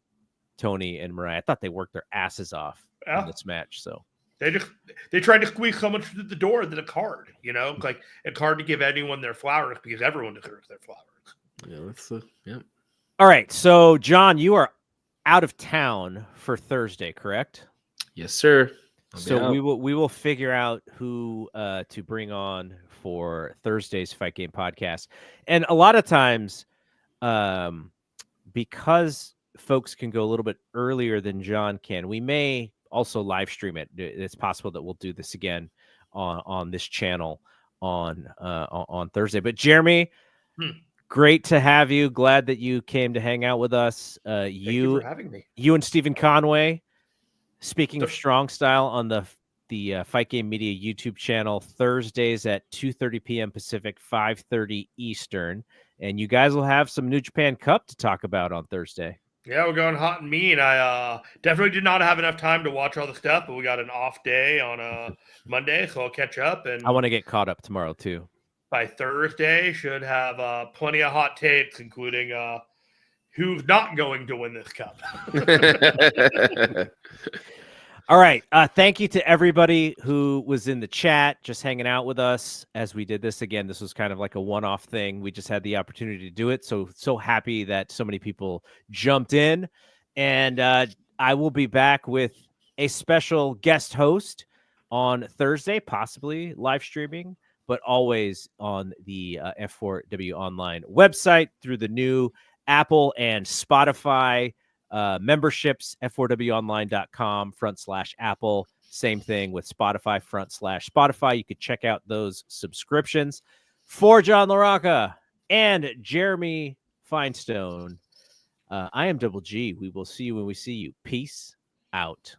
Toni and Mariah. I thought they worked their asses off in this match. So they tried to squeeze so much through the door that it's hard, like it's hard to give anyone their flowers because everyone deserves their flowers. Yeah, that's All right, so John, you are out of town for Thursday, correct? Yes, sir. So we will figure out who to bring on for Thursday's Fight Game podcast. And a lot of times, because folks can go a little bit earlier than John can, we may also live stream it. It's possible that we'll do this again on this channel on Thursday. But Jeremy, Great to have you. Glad that you came to hang out with us. Thank you for having me. You and Stephen Conway, speaking of strong style, on the Fight Game Media YouTube channel Thursdays at 2:30 p.m. Pacific, 5:30 Eastern. And you guys will have some New Japan Cup to talk about on Thursday. Yeah, we're going hot and mean. I definitely did not have enough time to watch all the stuff, but we got an off day on Monday, so I'll catch up. And I want to get caught up tomorrow too. By Thursday, should have plenty of hot takes, including who's not going to win this cup. All right. Thank you to everybody who was in the chat, just hanging out with us as we did this. Again, this was kind of like a one-off thing. We just had the opportunity to do it. So happy that so many people jumped in. And I will be back with a special guest host on Thursday, possibly live streaming, but always on the F4W Online website through the new Apple and Spotify memberships, f4wonline.com/Apple. Same thing with Spotify /Spotify. You could check out those subscriptions. For John LaRocca and Jeremy Finestone, I am Double G. We will see you when we see you. Peace out.